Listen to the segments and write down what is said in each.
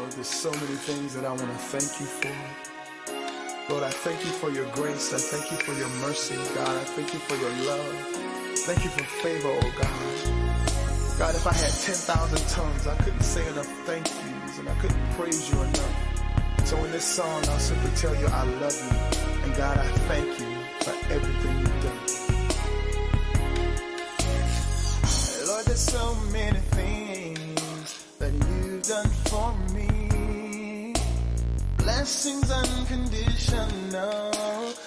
Lord, there's so many things that I want to thank you for. Lord, I thank you for your grace. I thank you for your mercy, God. I thank you for your love. Thank you for favor, oh God. God, if I had 10,000 tongues, I couldn't say enough thank yous, and I couldn't praise you enough. So in this song, I'll simply tell you I love you. And God, I thank you for everything you've done. Lord, there's so many things that you've done for me. Blessings unconditional,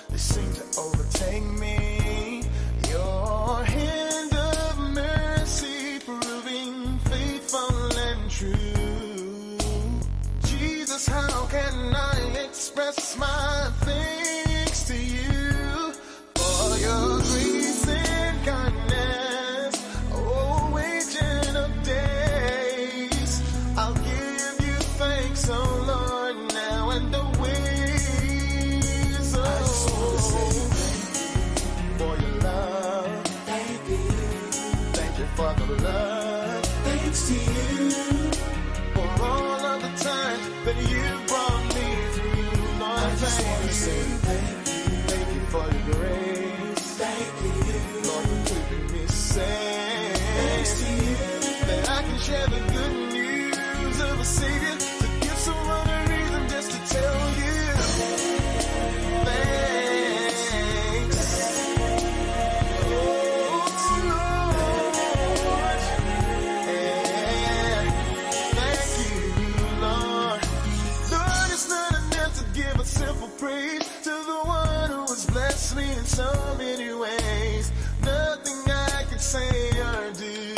they seem to overtake me. Your hand of mercy proving faithful and true. Jesus, how can I express my thanks to you for your grace and kindness, oh, agent of days. I'll give you thanks, oh Lord, now and always. Oh, I just want to say thank you for your love. Thank you. Thank you for the love. Thanks to you for all of the times that you brought me through. Lord, I just want to say thank you. Thank you for your grace. Thank you, Lord, for keeping me safe. Thanks to you that I can share the good news of a Savior, to give someone a reason just to tell you thanks. Oh Lord, yeah. Thank you, Lord. Lord, it's not enough to give a simple praise to the one who has blessed me in so many ways. Nothing I could say or do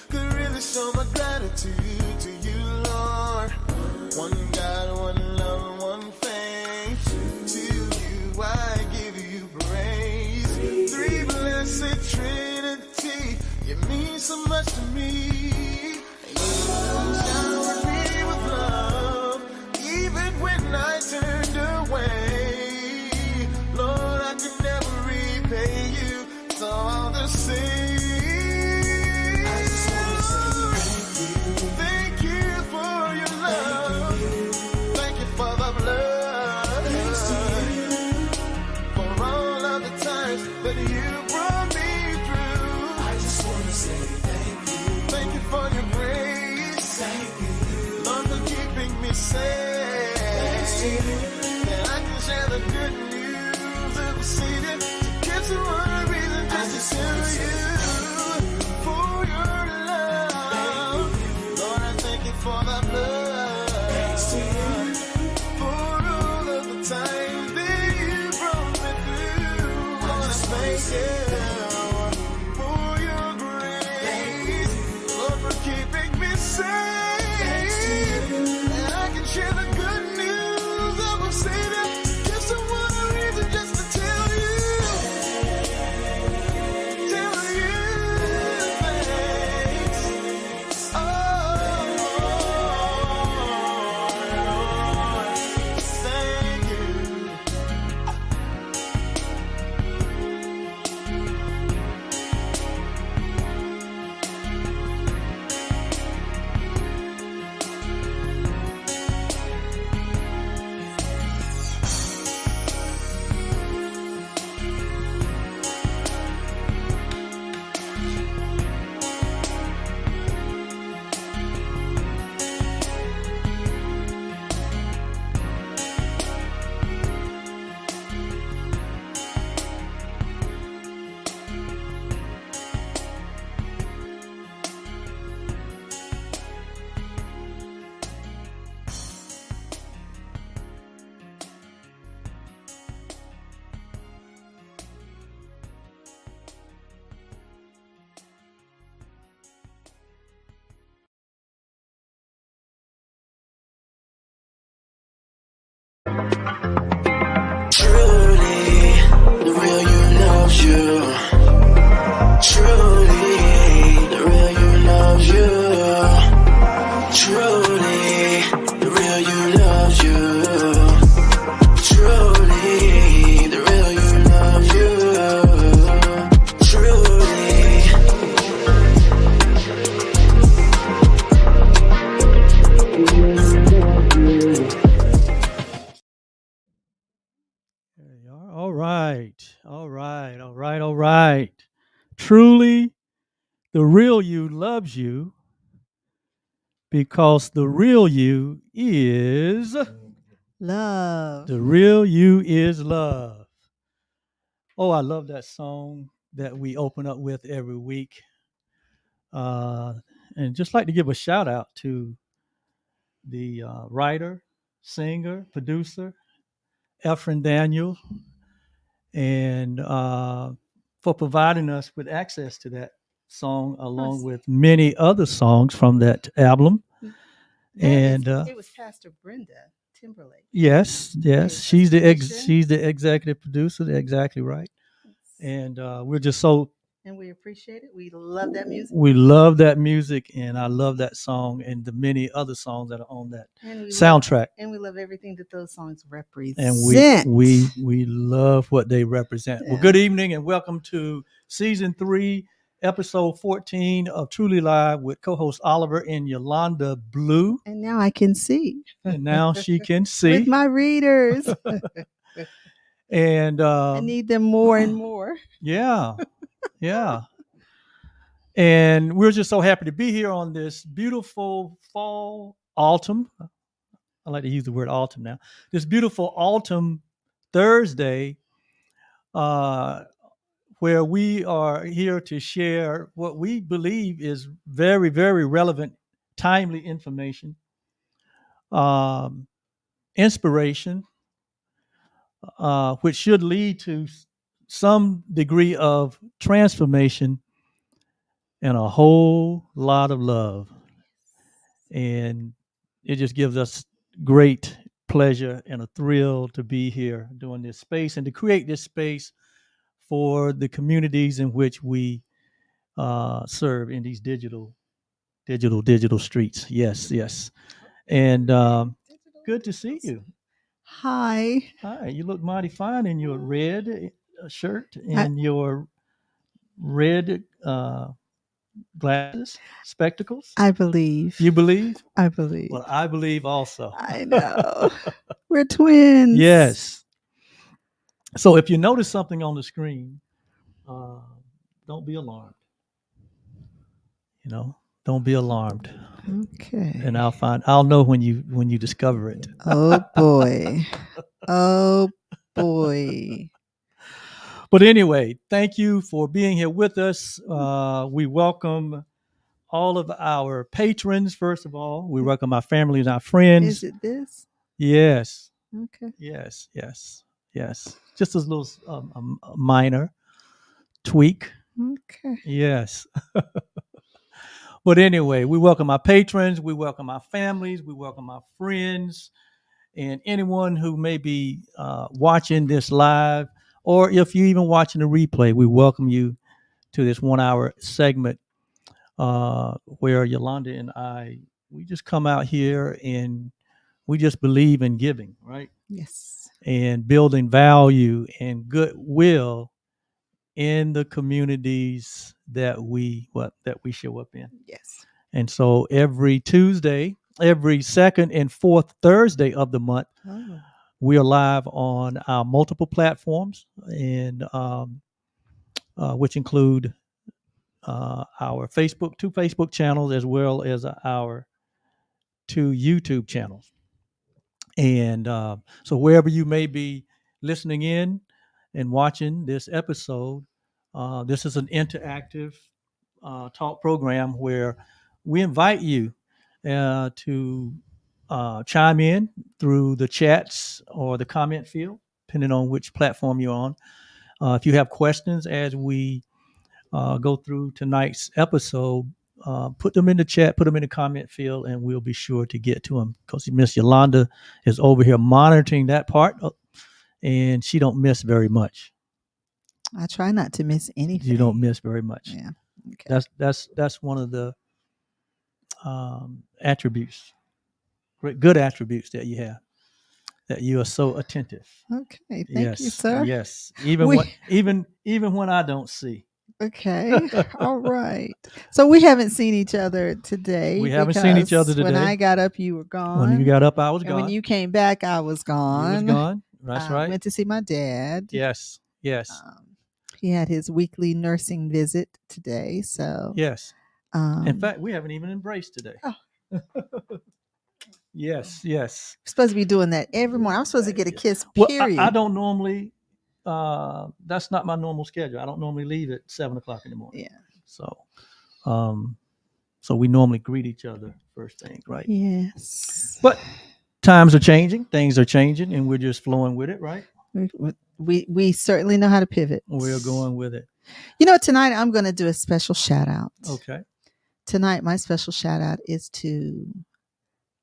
could really show my gratitude to you, Lord. One God, one love, one faith. To you I give you praise. Three blessed Trinity, you mean so much to me. You showered me with love, even when I turned away. Lord, I could never repay you, so I'll just say I just want to say thank you for your love. Thank you for the blood. Thanks to you for all of the times that you brought me through. I just want to say thank you. Thank you for your grace. Thank you, Lord, for keeping me safe. Thanks to you that I can share the good news of a Savior, to give someone a reason just to tell you for your love. Lord, I thank you for the blood. Thanks to you for all of the times that you brought me through. Lord, I thank you for your grace. Lord, for keeping me safe. Thanks to you that I can share the good news of a Savior, to give someone a reason just to tell you thanks. Oh Lord, thank you. right. Truly, the real you loves you because the real you is Love. the real you is love. Oh, I love that song that we open up with every week. Uh, and just like to give a shout out to the writer, singer, producer, Efren Daniel, and for providing us with access to that song along with many other songs from that album. It was Pastor Brenda Timberlake. Yes, Gave us she's permission. she's the executive producer. Exactly right. And we're just so And we appreciate it. We love that music. we love that music, and I love that song and the many other songs that are on that soundtrack. And we love everything that those songs represent. And we love what they represent. Well, good evening and welcome to season 3, episode 14 of Truly Live with co-host Oliver and Yolanda Blue. And now I can see. And now she can see with my readers. And I need them more and more. Yeah. And we're just so happy to be here on this beautiful fall autumn. I like to use the word autumn now. This beautiful autumn Thursday, where we are here to share what we believe is very, very relevant, timely information, inspiration, which should lead to some degree of transformation and a whole lot of love. And it just gives us great pleasure and a thrill to be here doing this space and to create this space for the communities in which we serve in these digital streets. Yes. And good to see you. Hi. You look mighty fine in your red shirt and your red glasses, spectacles. I believe. You believe? I believe. Well, I believe also. I know. We're twins. Yes. So if you notice something on the screen, don't be alarmed. Don't be alarmed. Okay. And I'll know when you discover it. Oh boy. Oh boy. But anyway, thank you for being here with us. We welcome all of our patrons, first of all. We welcome our family and our friends. Is it this? Yes. Okay. Yes. Just a little a minor tweak. Okay. Yes. But anyway, we welcome our patrons, we welcome our families, we welcome our friends, and anyone who may be watching this live, or if you're even watching a replay, we welcome you to this 1-hour segment where Yolanda and we just come out here and we just believe in giving, right? Yes. And building value and goodwill in the communities that we show up in. Yes. And so every Tuesday, every second and fourth Thursday of the month, we are live on our multiple platforms, and which include our two Facebook channels as well as our 2 YouTube channels. And so wherever you may be listening in and watching this episode, this is an interactive talk program where we invite you to chime in through the chats or the comment field, depending on which platform you're on. If you have questions as we go through tonight's episode, put them in the chat, put them in the comment field, and we'll be sure to get to them, because Miss Yolanda is over here monitoring that part, and she don't miss very much. I try not to miss anything. You don't miss very much. Yeah. Okay. That's one of the attributes, good attributes that you have, that you are so attentive. Okay. Thank you, sir. Yes. Even when I don't see. Okay. All right. So we haven't seen each other today. We haven't seen each other today. When I got up, you were gone. When you got up, I was gone. When you came back, I was gone. You was gone. That's right. Went to see my dad. Yes. He had his weekly nursing visit today. So, Yes. um, In fact, we haven't even embraced today. Oh. Yes, yes. I'm supposed to be doing that every morning. I'm supposed to get a kiss, Well, period. I don't normally. That's not my normal schedule. I don't normally leave at 7:00 in the morning. Yeah. So we normally greet each other first thing, right? Yes. But times are changing, things are changing, and we're just flowing with it, right? We certainly know how to pivot. We're going with it. You know, tonight I'm going to do a special shout out. Okay. Tonight, my special shout out is to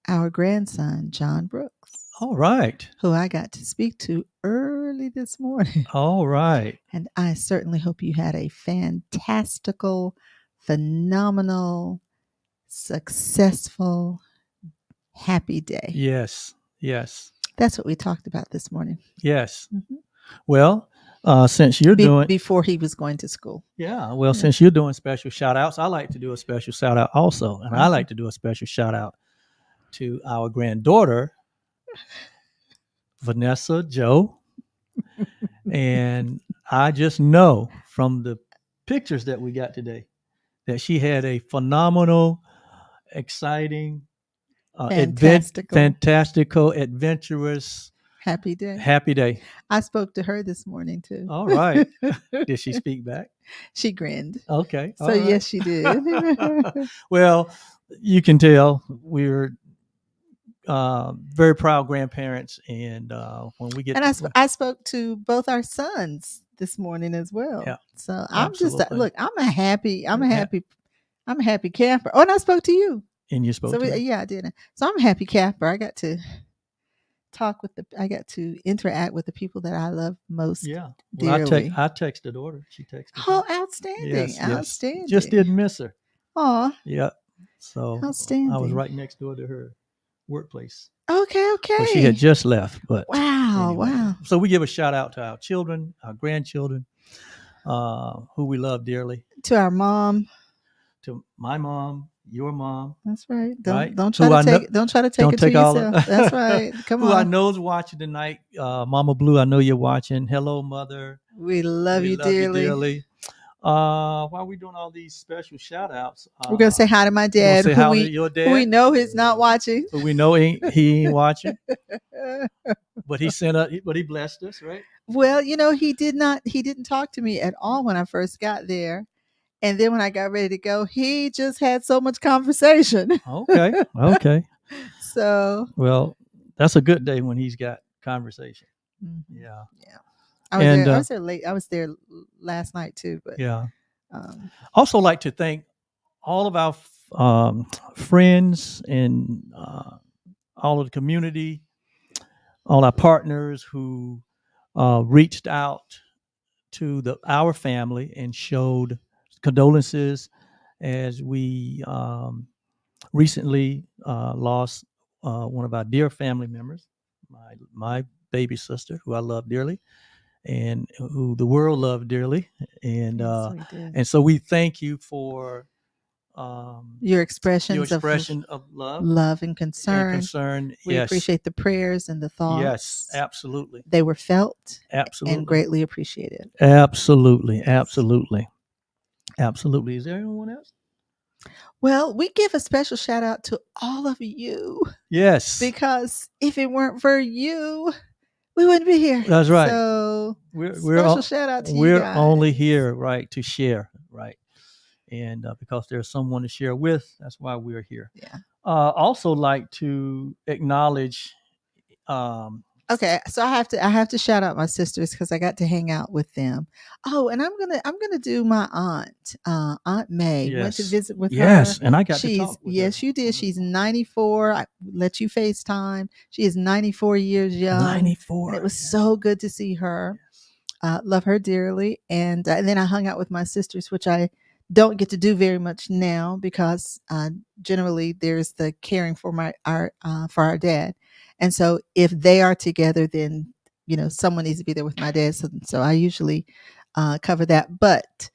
our grandson, John Brooks, All right. who I got to speak to early this morning. All right. And I certainly hope you had a fantastical, phenomenal, successful, happy day. Yes. Yes. That's what we talked about this morning. Yes. Mhm. Well, since you're doing, before he was going to school. yeah. Well, since you're doing special shout outs, I like to do a special shout out also, and I Mhm. like to do a special shout out to our granddaughter, Vanessa Joe. And I just know from the pictures that we got today that she had a phenomenal, exciting, fantastical, adventurous, happy day. happy day. I spoke to her this morning too. All right. Did she speak back? She grinned. Okay. So yes, she did. Well, you can tell we're very proud grandparents, and when we get And I spoke to both our sons this morning as well. Yeah, so I'm absolutely. just look. I'm a happy camper. Oh, and I spoke to you. and you spoke So to me. yeah, I did. So I'm a happy camper. I got to I got to interact with the people that I love most. Yeah. Well, dearly. I texted the daughter. She texted. Oh, me. outstanding! Yes, yes. Outstanding. Just didn't miss her. Oh, Yeah. So outstanding. I was right next door to her workplace. Okay. But she had just left. But Wow. anyway. Wow. So we give a shout out to our children, our grandchildren, who we love dearly. To our mom. To my mom, your mom. That's right. Right? Don't try to take don't try to take don't it take to all yourself. That's right. Come who I on. know is watching tonight. Mama Blue, I know you're watching. Hello, Mother. We love We you dearly. While we're doing all these special shout outs, We're gonna say hi to my dad, say who hi we to your dad, who we know he's not watching. who we know he ain't watching, but he blessed us, right? Well, you know, he didn't talk to me at all when I first got there. And then when I got ready to go, he just had so much conversation. Okay. So Well, that's a good day when he's got conversation. mhm. Yeah. I was there late. I was there last night too, but Yeah. um, Also like to thank all of our friends and all of the community, all our partners who reached out to our family and showed condolences as we recently lost one of our dear family members, my baby sister, who I love dearly, and who the world loved dearly, and yes, we did. and so we thank you for Your expressions of love love and and concern. concern. We Yes, appreciate the prayers and the thoughts. yes, absolutely, They were felt absolutely, and greatly appreciated. absolutely. Is there anyone else? Well, we give a special shout out to all of you Yes, because if it weren't for you, we wouldn't be here. That's right. So we're special shout out to you we're guys. only here, right, to share, right, and because there's someone to share with, that's why we're here. Yeah. Also like to acknowledge Okay, so I have to shout out my sisters because I got to hang out with them. Oh, and I'm gonna do my Aunt May. Went to Yes. visit with her. yes, and I got to She's talk with yes, her. you did. She's 94. I let you FaceTime. She is 94 years young. 94. And it was so good to see her. Love her dearly. And then I hung out with my sisters, which I don't get to do very much now because generally there's the caring for our dad. And so if they are together, then someone needs to be there with my dad. So I usually cover that. But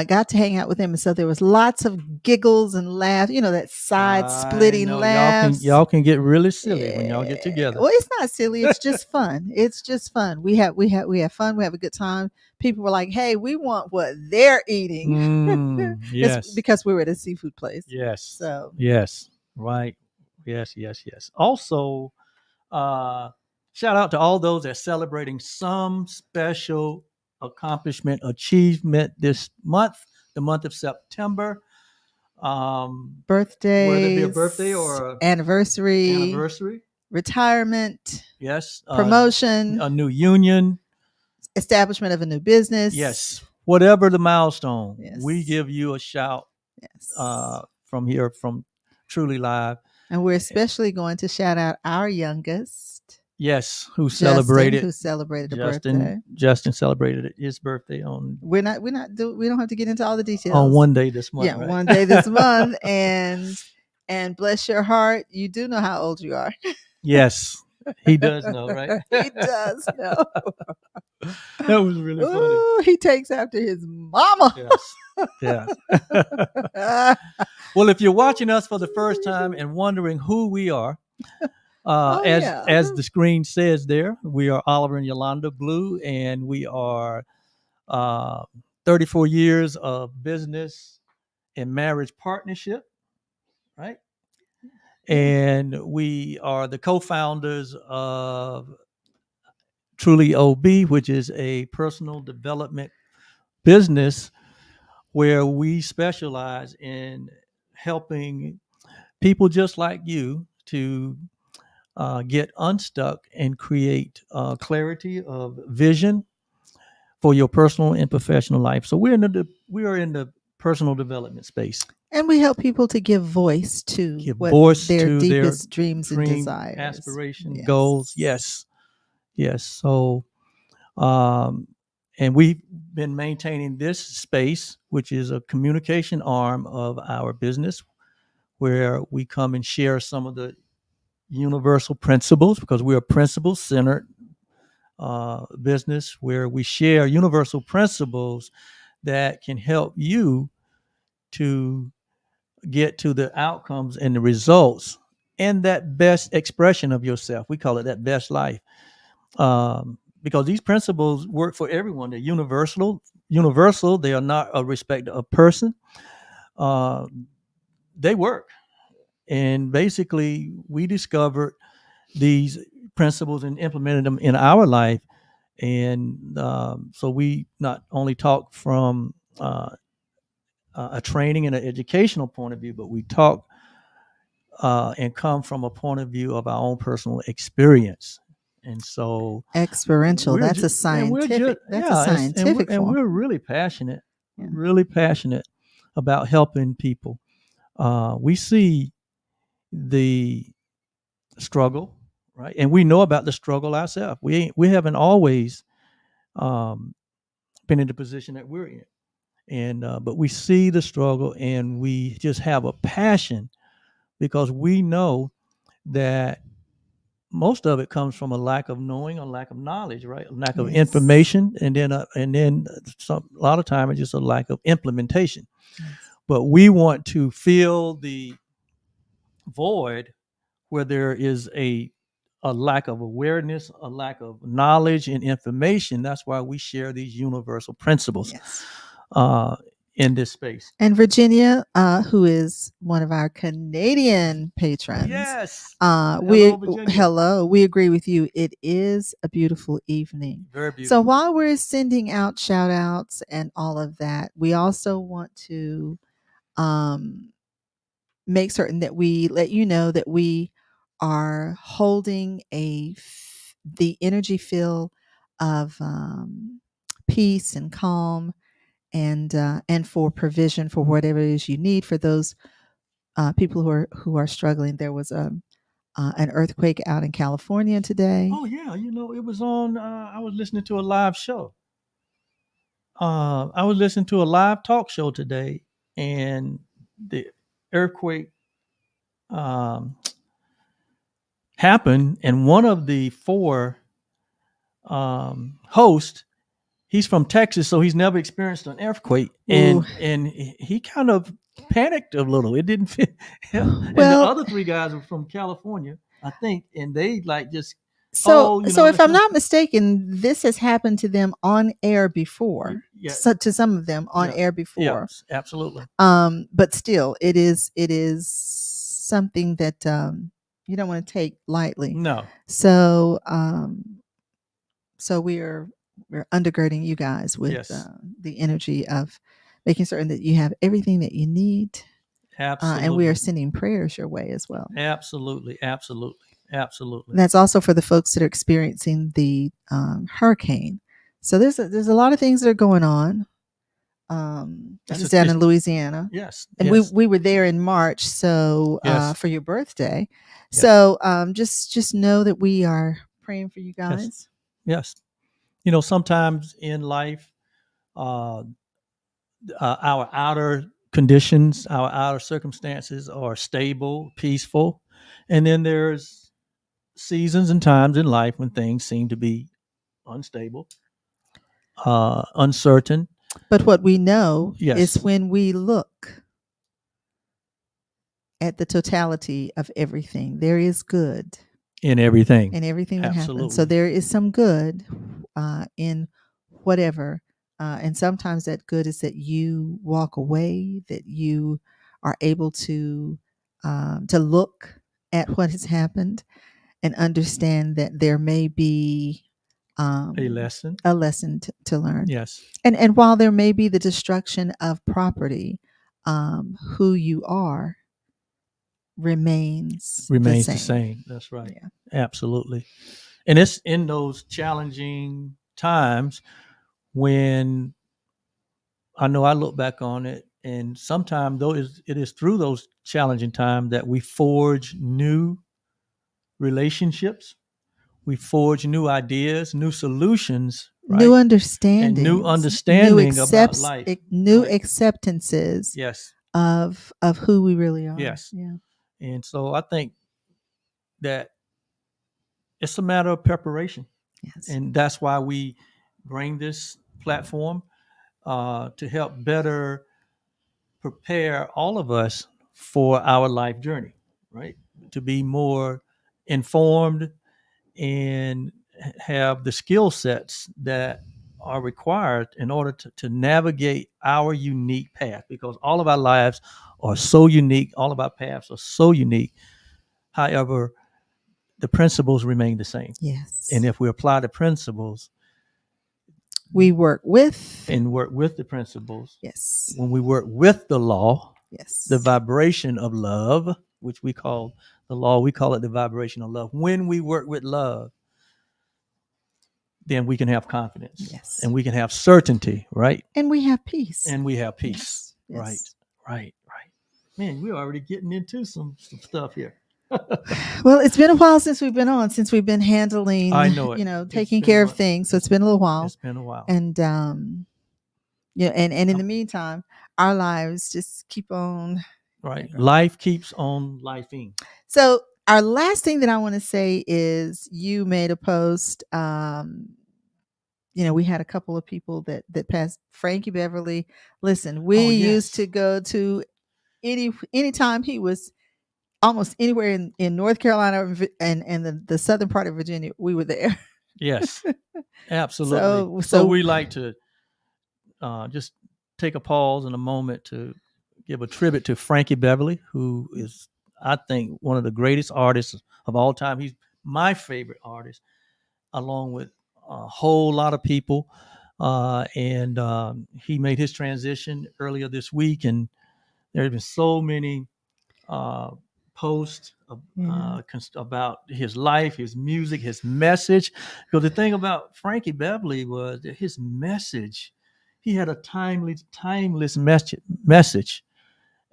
got to hang out with him, and so there was lots of giggles and laughs. That side I splitting know laughs. y'all can get really silly when y'all get Yeah. together. Well, it's not silly. It's just fun. It's just fun. We have fun. We have a good time. People were like, "Hey, we want what they're eating." It's Yes. because we were at a seafood place. Yes. So Yes. Right. Yes. Yes. Yes. Also, shout out to all those that are celebrating some special accomplishment, achievement this month, the month of September. birthdays, Whether it be a birthday or anniversary, anniversary. retirement, Yes. promotion, A new union. establishment of a new business. Yes. Whatever the milestone, Yes. we give you a shout Yes. from here, from Truly Live. And we're especially going to shout out our youngest, Yes, who Justin, celebrated who celebrated a birthday. Justin celebrated his birthday on We don't have to get into all the details. on one day this month. Yeah, right? one day this month, and bless your heart, you do know how old you are. Yes, he does know, right? He does know. That was really funny. Ooh, he takes after his mama. Yes. Yes. Well, if you're watching us for the first time and wondering who we are, as the screen says there, we are Oliver and Yolanda Blue, and we are 34 years of business and marriage partnership, right? And we are the co-founders of Truly OB, which is a personal development business where we specialize in helping people just like you to get unstuck and create clarity of vision for your personal and professional life. So we are in the personal development space, and we help people to give voice to their deepest dreams and desires, aspirations, goals. Yes. So, and we've been maintaining this space, which is a communication arm of our business, where we come and share some of the universal principles, because we're a principle-centered business where we share universal principles that can help you to get to the outcomes and the results and that best expression of yourself. We call it that best life, because these principles work for everyone. They're universal. They are not a respect of person. They work. And basically, we discovered these principles and implemented them in our life. And so we not only talk from a training and an educational point of view, but we talk and come from a point of view of our own personal experience. And so experiential, that's a scientific and we're really passionate, about helping people. We see the struggle, right? And we know about the struggle ourselves. We haven't always been in the position that we're in. And but we see the struggle, and we just have a passion because we know that most of it comes from a lack of knowing, a lack of knowledge, right? A lack of information, and then a lot of time it's just a lack of implementation. Yes. But we want to fill the void where there is a lack of awareness, a lack of knowledge and information. That's why we share these universal principles. Yes. In this space. And Virginia, who is one of our Canadian patrons. Yes. Hello, we agree with you. It is a beautiful evening. Very beautiful. So while we're sending out shout outs and all of that, we also want to make certain that we let you know that we are holding the energy feel of peace and calm, and for provision for whatever it is you need for those people who are struggling. There was an earthquake out in California today. Oh yeah, it was on. I was listening to a live show. I was listening to a live talk show today, and the earthquake happened, and one of the four hosts he's from Texas, so he's never experienced an earthquake, Ooh. and he kind of panicked a little. It didn't fit. And the Well, other three guys were from California, I think, and they like just so you so know if let's I'm just not mistaken, this has happened to them on air before. yeah So to some of them on yeah air yeah before. absolutely But still, it is something that you don't want to take lightly. no So so we're undergirding you guys with yes the energy of making certain that you have everything that you need, and we are absolutely sending prayers your way as well. absolutely absolutely. And that's also for the folks that are experiencing the hurricane. So there's a lot of things that are going on. That is down in Louisiana. Yes, And yes, we were there in March, so yes, for your birthday. yes, So just know that we are praying for you yes, guys. yes. You know, sometimes in life, uh, our outer conditions, our outer circumstances are stable, peaceful, and then there's seasons and times in life when things seem to be unstable, uncertain. But what we know is Yes, when we look at the totality of everything, there is good in everything. in everything that happens. So Absolutely. there is some good in whatever. And sometimes that good is that you walk away, that you are able to look at what has happened and understand that there may be A lesson. a lesson to learn. Yes, And while there may be the destruction of property, who you are remains remains the the same. same. That's right. Yeah. Absolutely. And it's in those challenging times when I know I look back on it, and sometimes though it is through those challenging times that we forge new relationships, we forge new ideas, new solutions, right? New understanding, And new understanding about life. new Right. acceptances Yes, of who we really are. yes. Yeah. And so I think that it's a matter of preparation, Yes. and that's why we bring this platform to help better prepare all of us for our life journey, right? To be more informed and have the skill sets that are required in order to navigate our unique path, because all of our lives are so unique, all of our paths are so unique. However, the principles remain the same. Yes. And if we apply the principles we work with. and work with the principles, Yes. when we work with the law, Yes. the vibration of love, which we call the law, we call it the vibration of love. When we work with love, then we can have confidence. Yes. And we can have certainty, right? And we have peace. And we have peace. Yes. Right. Man, we're already getting into some stuff here. Well, it's been a while since we've been on, since we've been handling, I know it. taking care of things. So it's been a little while. It's been a while. And yeah, and in the meantime, our lives just keep on. Right. Life keeps on lifing. So our last thing that I want to say is you made a post. We had a couple of people that passed. Frankie Beverly. Listen, we used to go to anytime he was almost anywhere in North Carolina and the southern part of Virginia, we were there. Yes, absolutely. So we like to just take a pause and a moment to give a tribute to Frankie Beverly, who is, I think, one of the greatest artists of all time. He's my favorite artist, along with a whole lot of people. And he made his transition earlier this week, and there have been so many posts about his life, his music, his message. Because the thing about Frankie Beverly was that his message, he had a timeless message.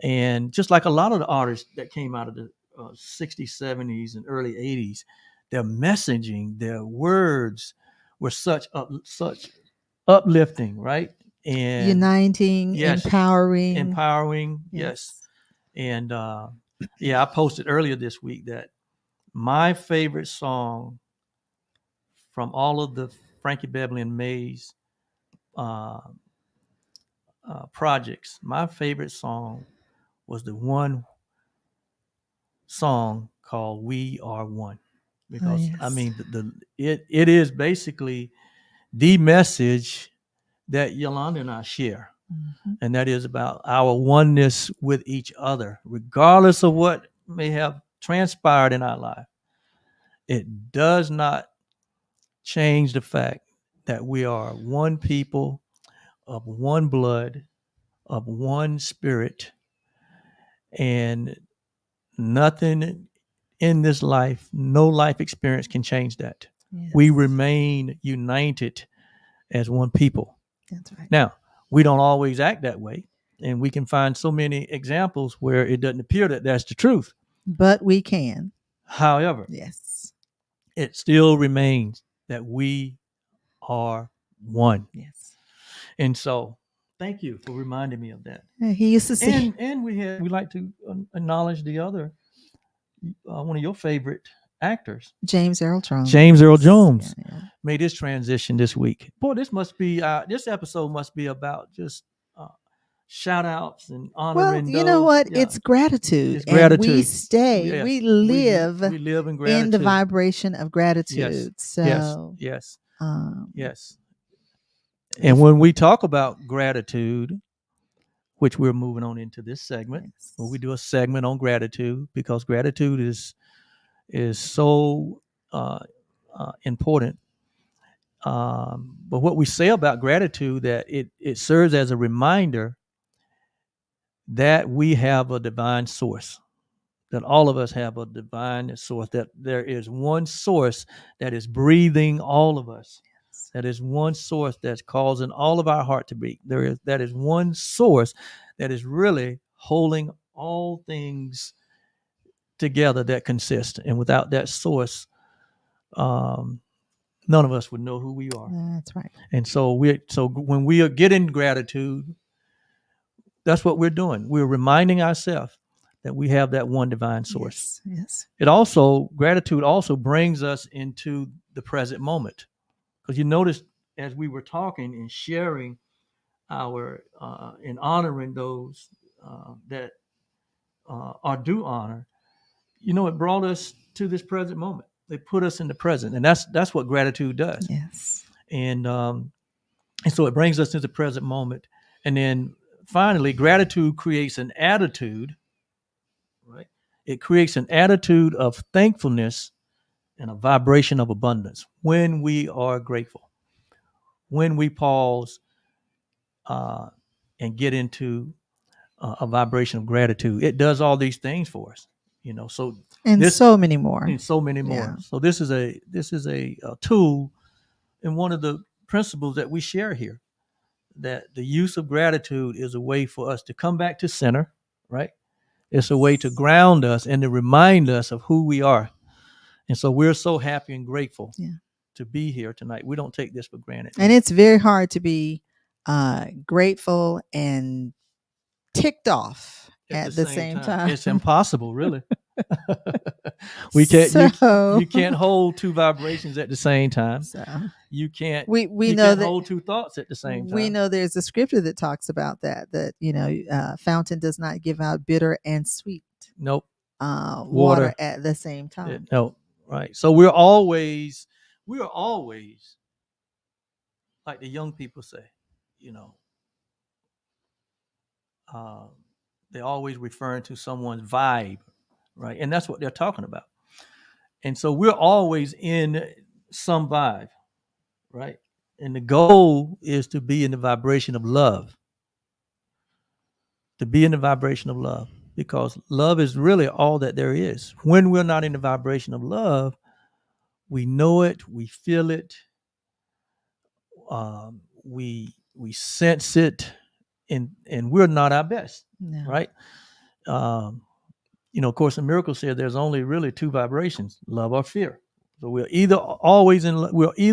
And just like a lot of the artists that came out of the 60s, 70s, and early 80s, their messaging, their words were such uplifting, right? And uniting, yes, empowering, yes. And I posted earlier this week that my favorite song from all of the Frankie Beverly and Mays uh, projects, my favorite song was the one song called "We Are One," because I yes. mean it is basically the message that Yolanda and I share, Mhm. and that is about our oneness with each other, regardless of what may have transpired in our life. It does not change the fact that we are one people of one blood, of one spirit, and nothing in this life, no life experience can change that. We Yes. remain united as one people. That's right. Now, we don't always act that way, and we can find so many examples where it doesn't appear that that's the truth. But we can. However, Yes. it still remains that we are one. Yes. And so, thank you for reminding me of that. He used to say, And we like to acknowledge the other one of your favorite actors, James Earl Jones. James Earl Jones, Yeah. made his transition this week. Boy, this episode must be about just shout outs and honoring Well, you know what? Yeah. It's gratitude. It's And we gratitude. stay, Yes. we live we live in gratitude. in the vibration of gratitude. So, Yes. um, Yes. And when we talk about gratitude, which we're moving on into this segment, yes. where we do a segment on gratitude, because gratitude is so important. But what we say about gratitude, that it serves as a reminder that we have a divine source, that all of us have a divine source, that there is one source that is breathing all of us. That is one source that's causing all of our heart to beat. That is one source that is really holding all things together that consist. And without that source, none of us would know who we are. That's right. And so when we are getting gratitude, that's what we're doing. We're reminding ourselves that we have that one divine source. Yes. Gratitude also brings us into the present moment. Because you notice, as we were talking and sharing our and honoring those that are due honor, it brought us to this present moment. They put us in the present, and that's what gratitude does. Yes. And so it brings us to the present moment, and then finally, gratitude creates an attitude. Right? It creates an attitude of thankfulness and a vibration of abundance when we are grateful. When we pause and get into a vibration of gratitude, it does all these things for us. So so many more. And so many more. Yeah. So this is a tool, and one of the principles that we share here, that the use of gratitude is a way for us to come back to center, right? It's a way to ground us and to remind us of who we are. And so we're so happy and grateful to be here tonight. We don't take this for granted. And it's very hard to be grateful and ticked off at the same time. It's impossible, really. We can't. You can't hold two vibrations at the same time. So you can't. We you know can't that hold two thoughts at the same time. We know there's a scripture that talks about that fountain does not give out bitter and sweet. Nope. Water at the same time. No. Right. So we're always like the young people say, they're always referring to someone's vibe, right? And that's what they're talking about. And so we're always in some vibe, right? And the goal is to be in the vibration of love. To be in the vibration of love, because love is really all that there is. When we're not in the vibration of love, we know it, we feel it, we sense it, and we're not our best, right? Of course, the miracle said there's only really two vibrations: love or fear. So we're either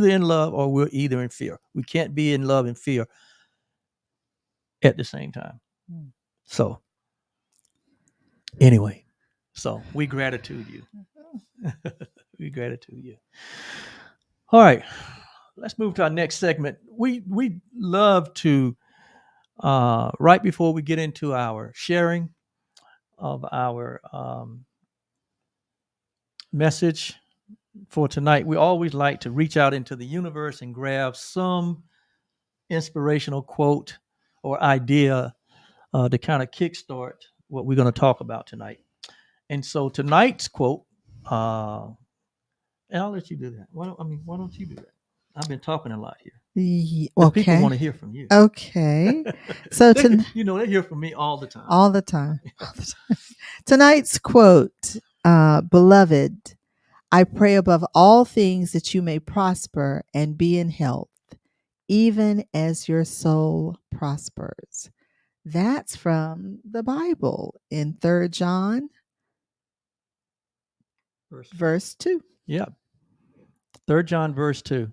in love or we're either in fear. We can't be in love and fear at the same time. So anyway, we gratitude you. We gratitude you. All right. let's move to our next segment. We love to right before we get into our sharing of our message for tonight, we always like to reach out into the universe and grab some inspirational quote or idea to kind of kickstart what we're going to talk about tonight. And so tonight's quote, and I'll let you do that. Why don't you do that? I've been talking a lot here. People want to hear from you. Okay. So they hear from me all the time. All the time. Tonight's quote, beloved, I pray above all things that you may prosper and be in health, even as your soul prospers. That's from the Bible in 3 John, verse 2. Yeah. 3 John, verse 2.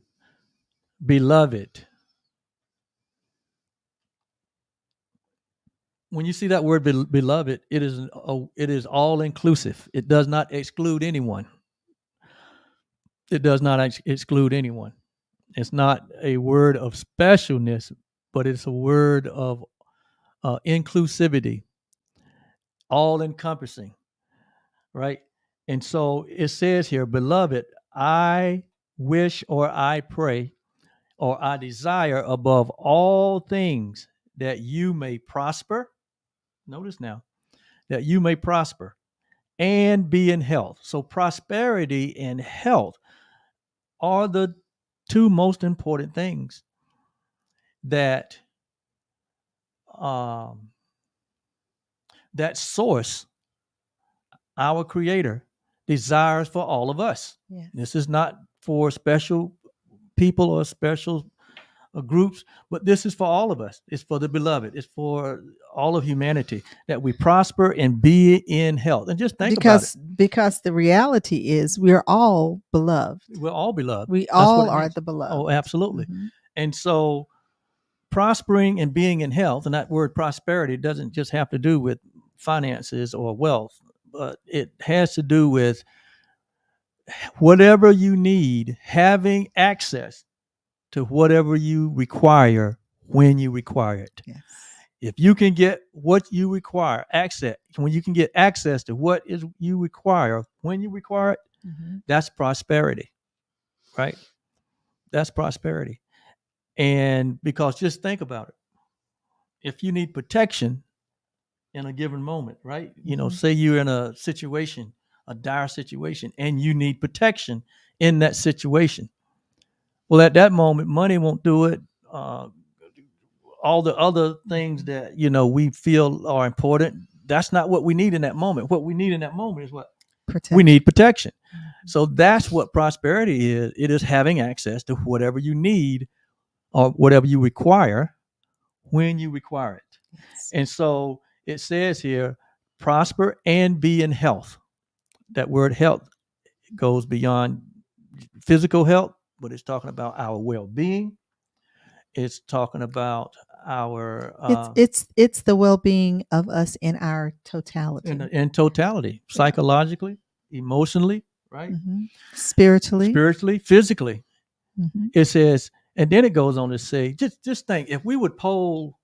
Beloved. When you see that word beloved, it is all inclusive. It does not exclude anyone. It does not exclude anyone. It's not a word of specialness, but it's a word of inclusivity, all encompassing, right? And so it says here, beloved, I wish or I pray or I desire above all things that you may prosper. Notice now, that you may prosper and be in health. So prosperity and health are the two most important things that that source, our Creator, desires for all of us. Yes. This is not for special people or special groups, but this is for all of us. It's for the beloved. It's for all of humanity, that we prosper and be in health. And just think about it. Because the reality is we're all beloved. We're all beloved. We all are the beloved. Oh, absolutely. Mm-hmm. And so prospering and being in health, and that word prosperity doesn't just have to do with finances or wealth, but it has to do with whatever you need, having access to whatever you require when you require it. Yes. If you can get what you require, when you can get access to what is you require when you require it, mm-hmm. that's prosperity, right? That's prosperity. And because just think about it. If you need protection in a given moment, right? Mm-hmm. Say you're in a situation, a dire situation, and you need protection in that situation. Well, at that moment, money won't do it. All the other things that, we feel are important, that's not what we need in that moment. What we need in that moment is what? Protection. We need protection. Mm-hmm. So that's what prosperity is. It is having access to whatever you need or whatever you require when you require it. Yes. And so it says here, prosper and be in health. That word health goes beyond physical health, but it's talking about our well-being. It's talking about our it's the well-being of us in our totality. In totality, psychologically, emotionally, right? Mm-hmm. Spiritually, physically. Mm-hmm. It says, and then it goes on to say, just think, if we would go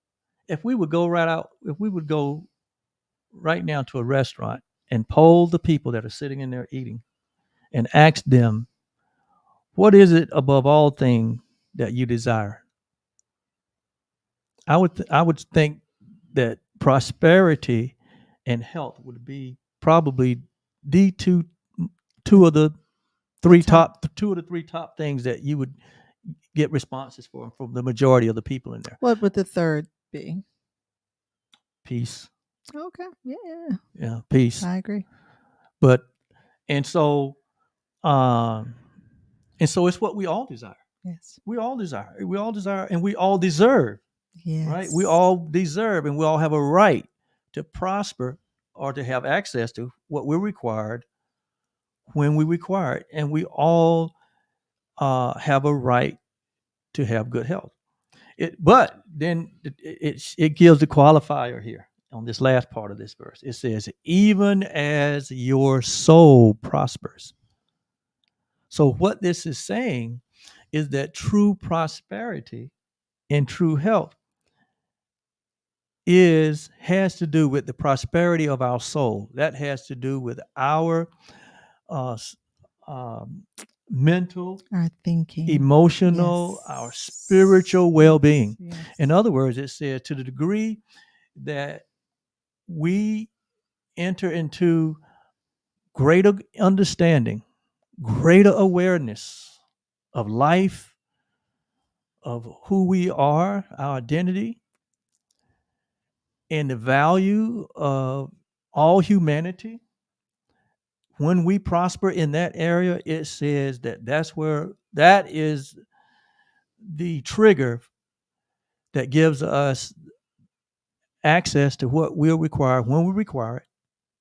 right now to a restaurant and poll the people that are sitting in there eating and ask them, what is it above all things that you desire? I would think that prosperity and health would be probably the two of the three top things that you would get responses from the majority of the people in there. What would the third be? Peace. Okay. Yeah, peace. I agree. So it's what we all desire. Yes. We all desire, and we all deserve. Yes. Right? We all deserve, and we all have a right to prosper or to have access to what we're required when we require it. And we all have a right to have good health. But then it gives the qualifier here on this last part of this verse. It says, even as your soul prospers. So what this is saying is that true prosperity and true health has to do with the prosperity of our soul. That has to do with our uh, um, mental, Our thinking. emotional, Yes. our spiritual well-being. Yes. In other words, it says to the degree that we enter into greater understanding, greater awareness of life, of who we are, our identity, and the value of all humanity. When we prosper in that area, it says that is the trigger that gives us access to what we'll require when we require it.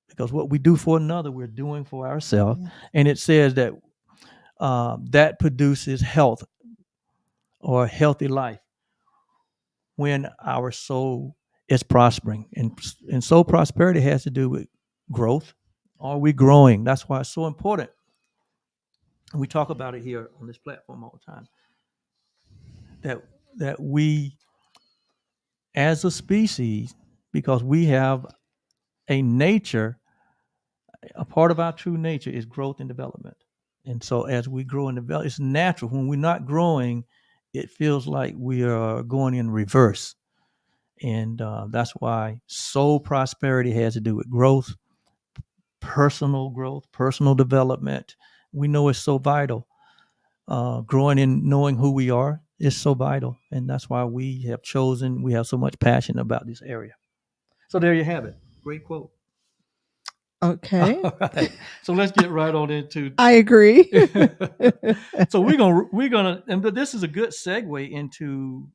Because what we do for another, we're doing for ourselves. Yeah. And it says that that produces health or a healthy life when our soul is prospering. And soul prosperity has to do with growth. Are we growing? That's why it's so important. And we talk about it here on this platform all the time. That we, as a species, because we have a nature, a part of our true nature is growth and development. And so as we grow and develop, it's natural. When we're not growing, it feels like we are going in reverse. And that's why soul prosperity has to do with growth, personal development. We know it's so vital. Growing and knowing who we are is so vital. And that's why we have so much passion about this area. So there you have it. Great quote. Okay. All right. So let's get right on into. I agree. So we're gonna, and this is a good segue into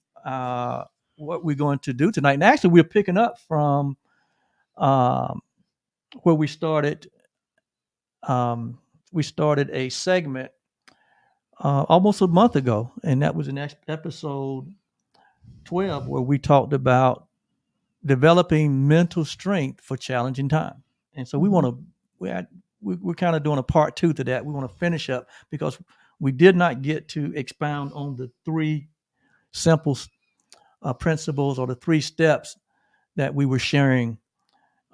what we're going to do tonight. And actually, we're picking up from where we started. We started a segment almost a month ago, and that was in episode 12, where we talked about developing mental strength for challenging times. And so we're kind of doing a part 2 to that. We want to finish up because we did not get to expound on the 3 simple principles or the 3 steps that we were sharing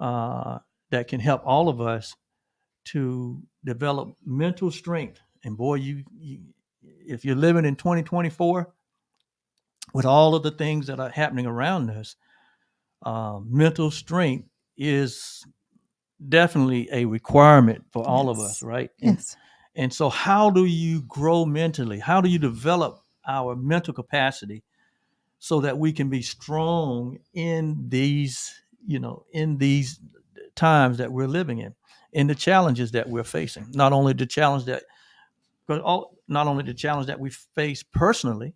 that can help all of us to develop mental strength. And boy, you if you're living in 2024 with all of the things that are happening around us, mental strength is definitely a requirement for all of us, right? Yes. And so how do you grow mentally? How do you develop our mental capacity so that we can be strong in these times that we're living in the challenges that we're facing? Not only the challenge that we face personally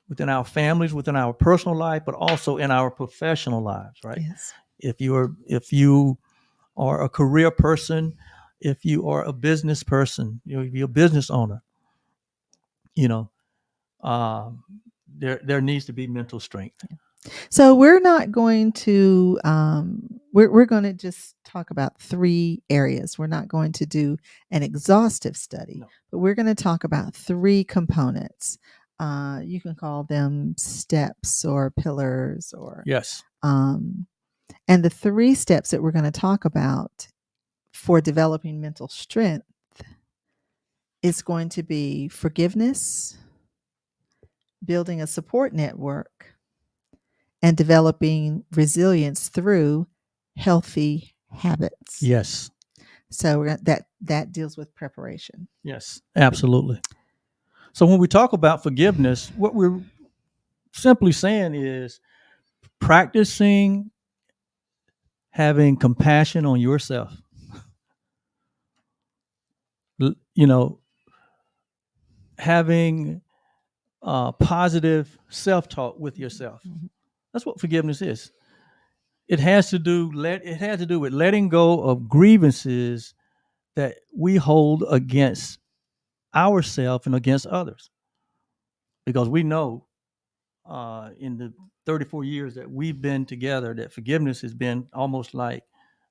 within our families, within our personal life, but also in our professional lives, right? Yes. If you are a career person, if you are a business person, if you're a business owner, there needs to be mental strength. So we're not going to we're going to just talk about 3 areas. We're not going to do an exhaustive study, but we're going to talk about 3 components. You can call them steps or pillars or Yes. And the 3 steps that we're going to talk about for developing mental strength is going to be forgiveness, building a support network, and developing resilience through healthy habits. Yes. So that deals with preparation. Yes, absolutely. So when we talk about forgiveness, what we're simply saying is practicing having compassion on yourself. Having positive self-talk with yourself. Mm-hmm. That's what forgiveness is. It has to do with letting go of grievances that we hold against ourselves and against others. Because we know in the 34 years that we've been together that forgiveness has been almost like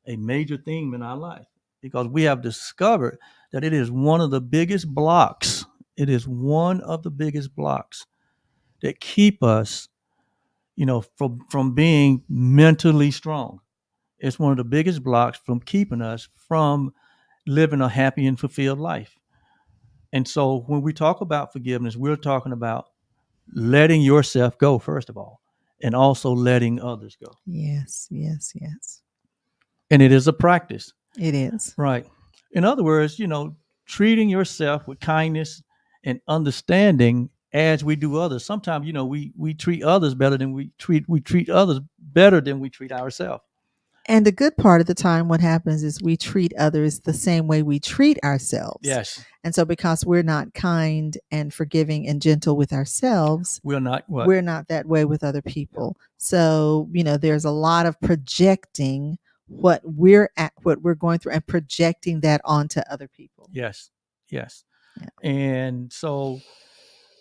a major theme in our life, because we have discovered that it is one of the biggest blocks It is one of the biggest blocks that keep us, from being mentally strong. It's one of the biggest blocks from keeping us from living a happy and fulfilled life. And so when we talk about forgiveness, we're talking about letting yourself go, first of all, and also letting others go. Yes, yes, yes. And it is a practice. It is. Right. In other words, treating yourself with kindness and understanding as we do others. Sometimes, we treat others better than we treat others better than we treat ourselves. And the good part of the time, what happens is we treat others the same way we treat ourselves. Yes. And so because we're not kind and forgiving and gentle with ourselves, We're not that way with other people. So, there's a lot of projecting what we're going through and projecting that onto other people. Yes. Yes. Yeah. And so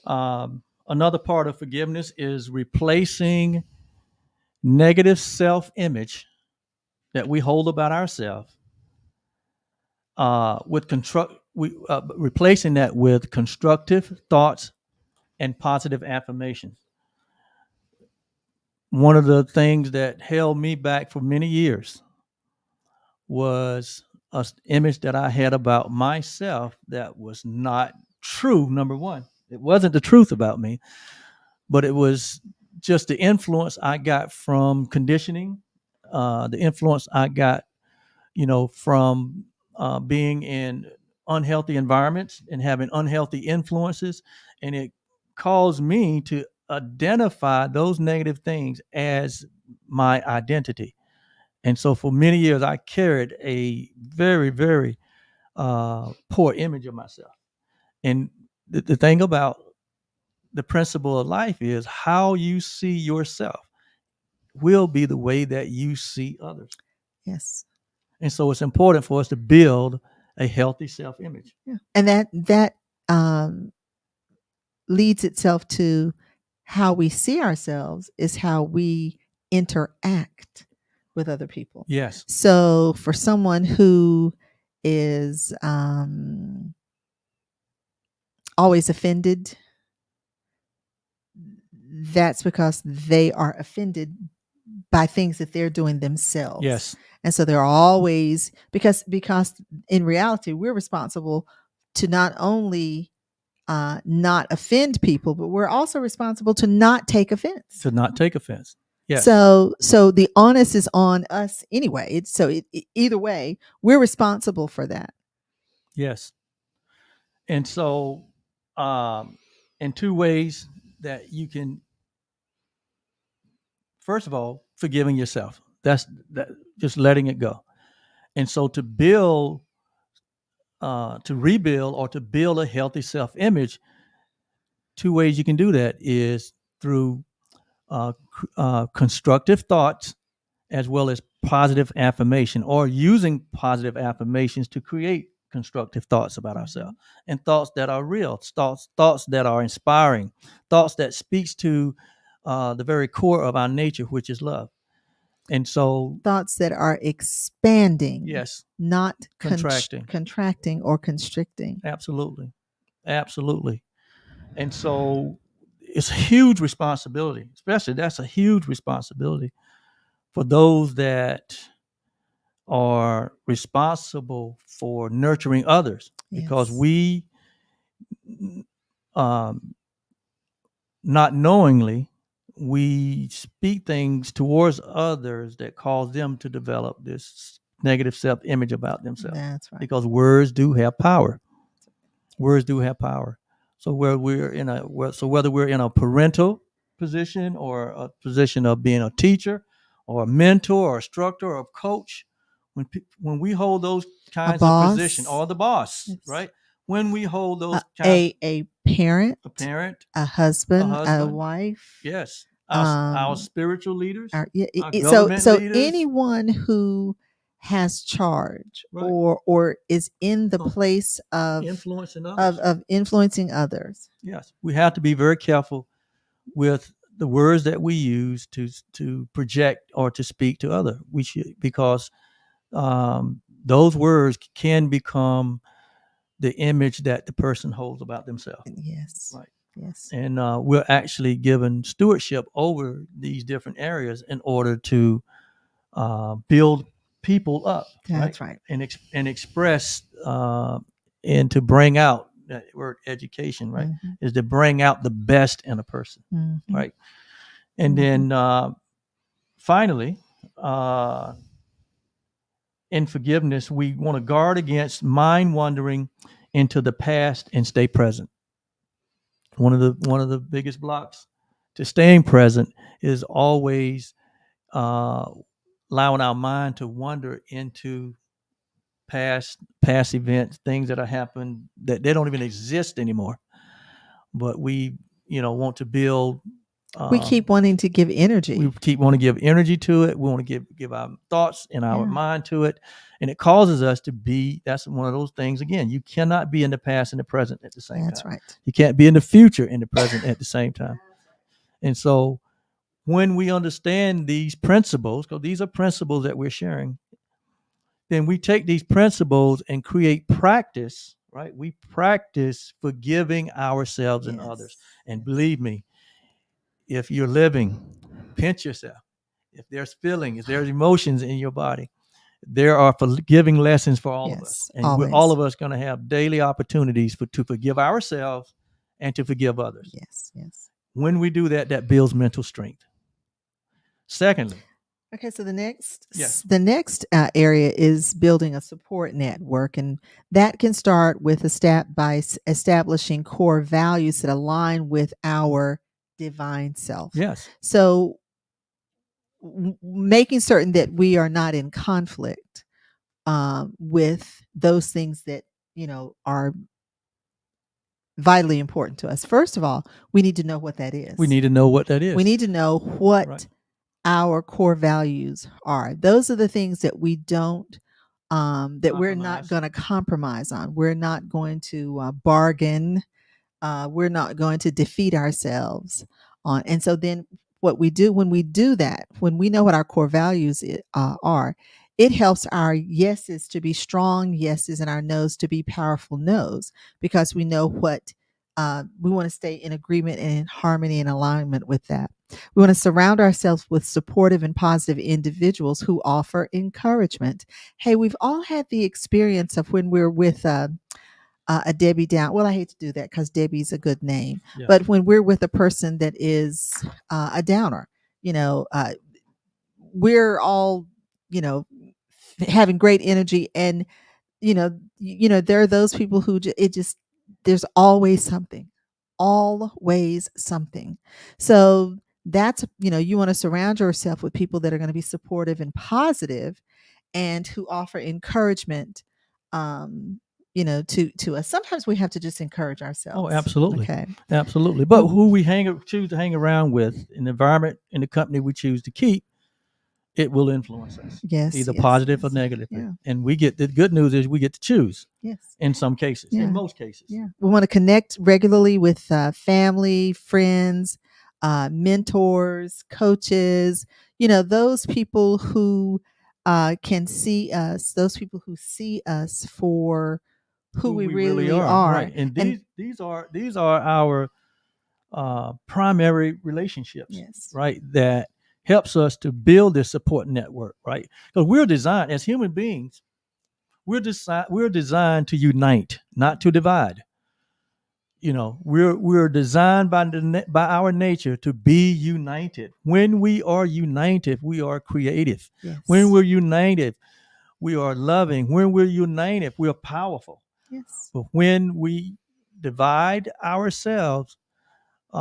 another part of forgiveness is replacing negative self-image that we hold about ourselves replacing that with constructive thoughts and positive affirmations. One of the things that held me back for many years was an image that I had about myself that was not true. Number one, it wasn't the truth about me, but it was just the influence I got from conditioning, the influence I got, from being in unhealthy environments and having unhealthy influences. And it caused me to identify those negative things as my identity. And so for many years, I carried a very, very poor image of myself. And the thing about the principle of life is how you see yourself will be the way that you see others. Yes. And so it's important for us to build a healthy self-image. Yeah. And that leads itself to how we see ourselves is how we interact with other people. Yes. So for someone who is always offended, that's because they are offended by things that they're doing themselves. Yes. And so they're always because in reality we're responsible to not only not offend people, but we're also responsible to not take offense. Yes. So the onus is on us anyway. Either way, we're responsible for that. Yes. And so, in two ways that you can, first of all, forgiving yourself. That's just letting it go. And so to rebuild or to build a healthy self-image, two ways you can do that is through constructive thoughts as well as positive affirmation, or using positive affirmations to create constructive thoughts about ourselves, and thoughts that are real, thoughts that are inspiring, thoughts that speaks to the very core of our nature, which is love. And so thoughts that are expanding, yes, not contracting or constricting. Absolutely. And so it's a huge responsibility, especially that's a huge responsibility for those that are responsible for nurturing others, because we not knowingly we speak things towards others that cause them to develop this negative self-image about themselves. That's right. Because words do have power. So whether we're in a parental position or a position of being a teacher or a mentor or a instructor or a coach, when we hold those kinds of positions, or the boss, yes, right? When we hold those kinds, a parent, a husband, a wife, yes, our spiritual leaders, our government leaders, anyone who has charge, right, or is in the place of influencing others. Influencing others. Yes, we have to be very careful with the words that we use to project or to speak to others. We should, because those words can become the image that the person holds about themselves. Yes. Right. Yes. And we're actually given stewardship over these different areas in order to build people up. That's right. And express and to bring out that word education, right, is to bring out the best in a person, right? And then finally, in forgiveness, we want to guard against mind wandering into the past and stay present. One of the biggest blocks to staying present is always allowing our mind to wander into past events, things that have happened that they don't even exist anymore. But we, want to build. We keep wanting to give energy. We keep wanting to give energy to it. We want to give our thoughts and our mind to it, and it causes us to be. That's one of those things. Again, you cannot be in the past and the present at the same time. That's right. You can't be in the future and the present at the same time. And so, when we understand these principles, because these are principles that we're sharing, then we take these principles and create practice. Right? We practice forgiving ourselves and others. And believe me, if you're living, pinch yourself. If there's feelings, if there's emotions in your body, there are forgiving lessons for all of us. And we're all of us going to have daily opportunities to forgive ourselves and to forgive others. Yes. When we do that, that builds mental strength. Secondly. Okay, so the next area is building a support network, and that can start with by establishing core values that align with our divine self. Yes. So making certain that we are not in conflict with those things that are vitally important to us. First of all, we need to know what that is. We need to know what that is. We need to know what our core values are. Those are the things that we don't that we're not going to compromise on. We're not going to bargain. We're not going to defeat ourselves on. And so then what we do when we do that, when we know what our core values are, it helps our yeses to be strong yeses and our nos to be powerful nos, because we know what we want to stay in agreement and in harmony and alignment with that. We want to surround ourselves with supportive and positive individuals who offer encouragement. Hey, we've all had the experience of when we're with a Debbie Down. Well, I hate to do that because Debbie's a good name. Yeah. But when we're with a person that is a downer, we're all, having great energy. And, there are those people who there's always something. So that's, you want to surround yourself with people that are going to be supportive and positive and who offer encouragement, to us. Sometimes we have to just encourage ourselves. Oh, absolutely. Okay. Absolutely. But who we choose to hang around with, in the environment, in the company we choose to keep, it will influence us. Yes. Either positive or negative. Yeah. And the good news is we get to choose. Yes. In some cases. Yeah. In most cases. Yeah. We want to connect regularly with family, friends, mentors, coaches, those people who can see us, those people who see us for who we really are. Right. And these are our primary relationships. Yes. Right. That helps us to build this support network. Right. Because we're designed as human beings. We're designed to unite, not to divide. We're designed by our nature to be united. When we are united, we are creative. Yes. When we're united, we are loving. When we're united, we are powerful. Yes. But when we divide ourselves, we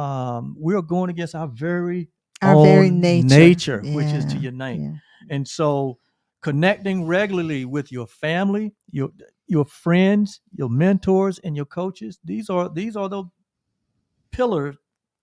are going against our very nature, which is to unite. Yeah. And so connecting regularly with your family, your friends, your mentors, and your coaches, these are the pillars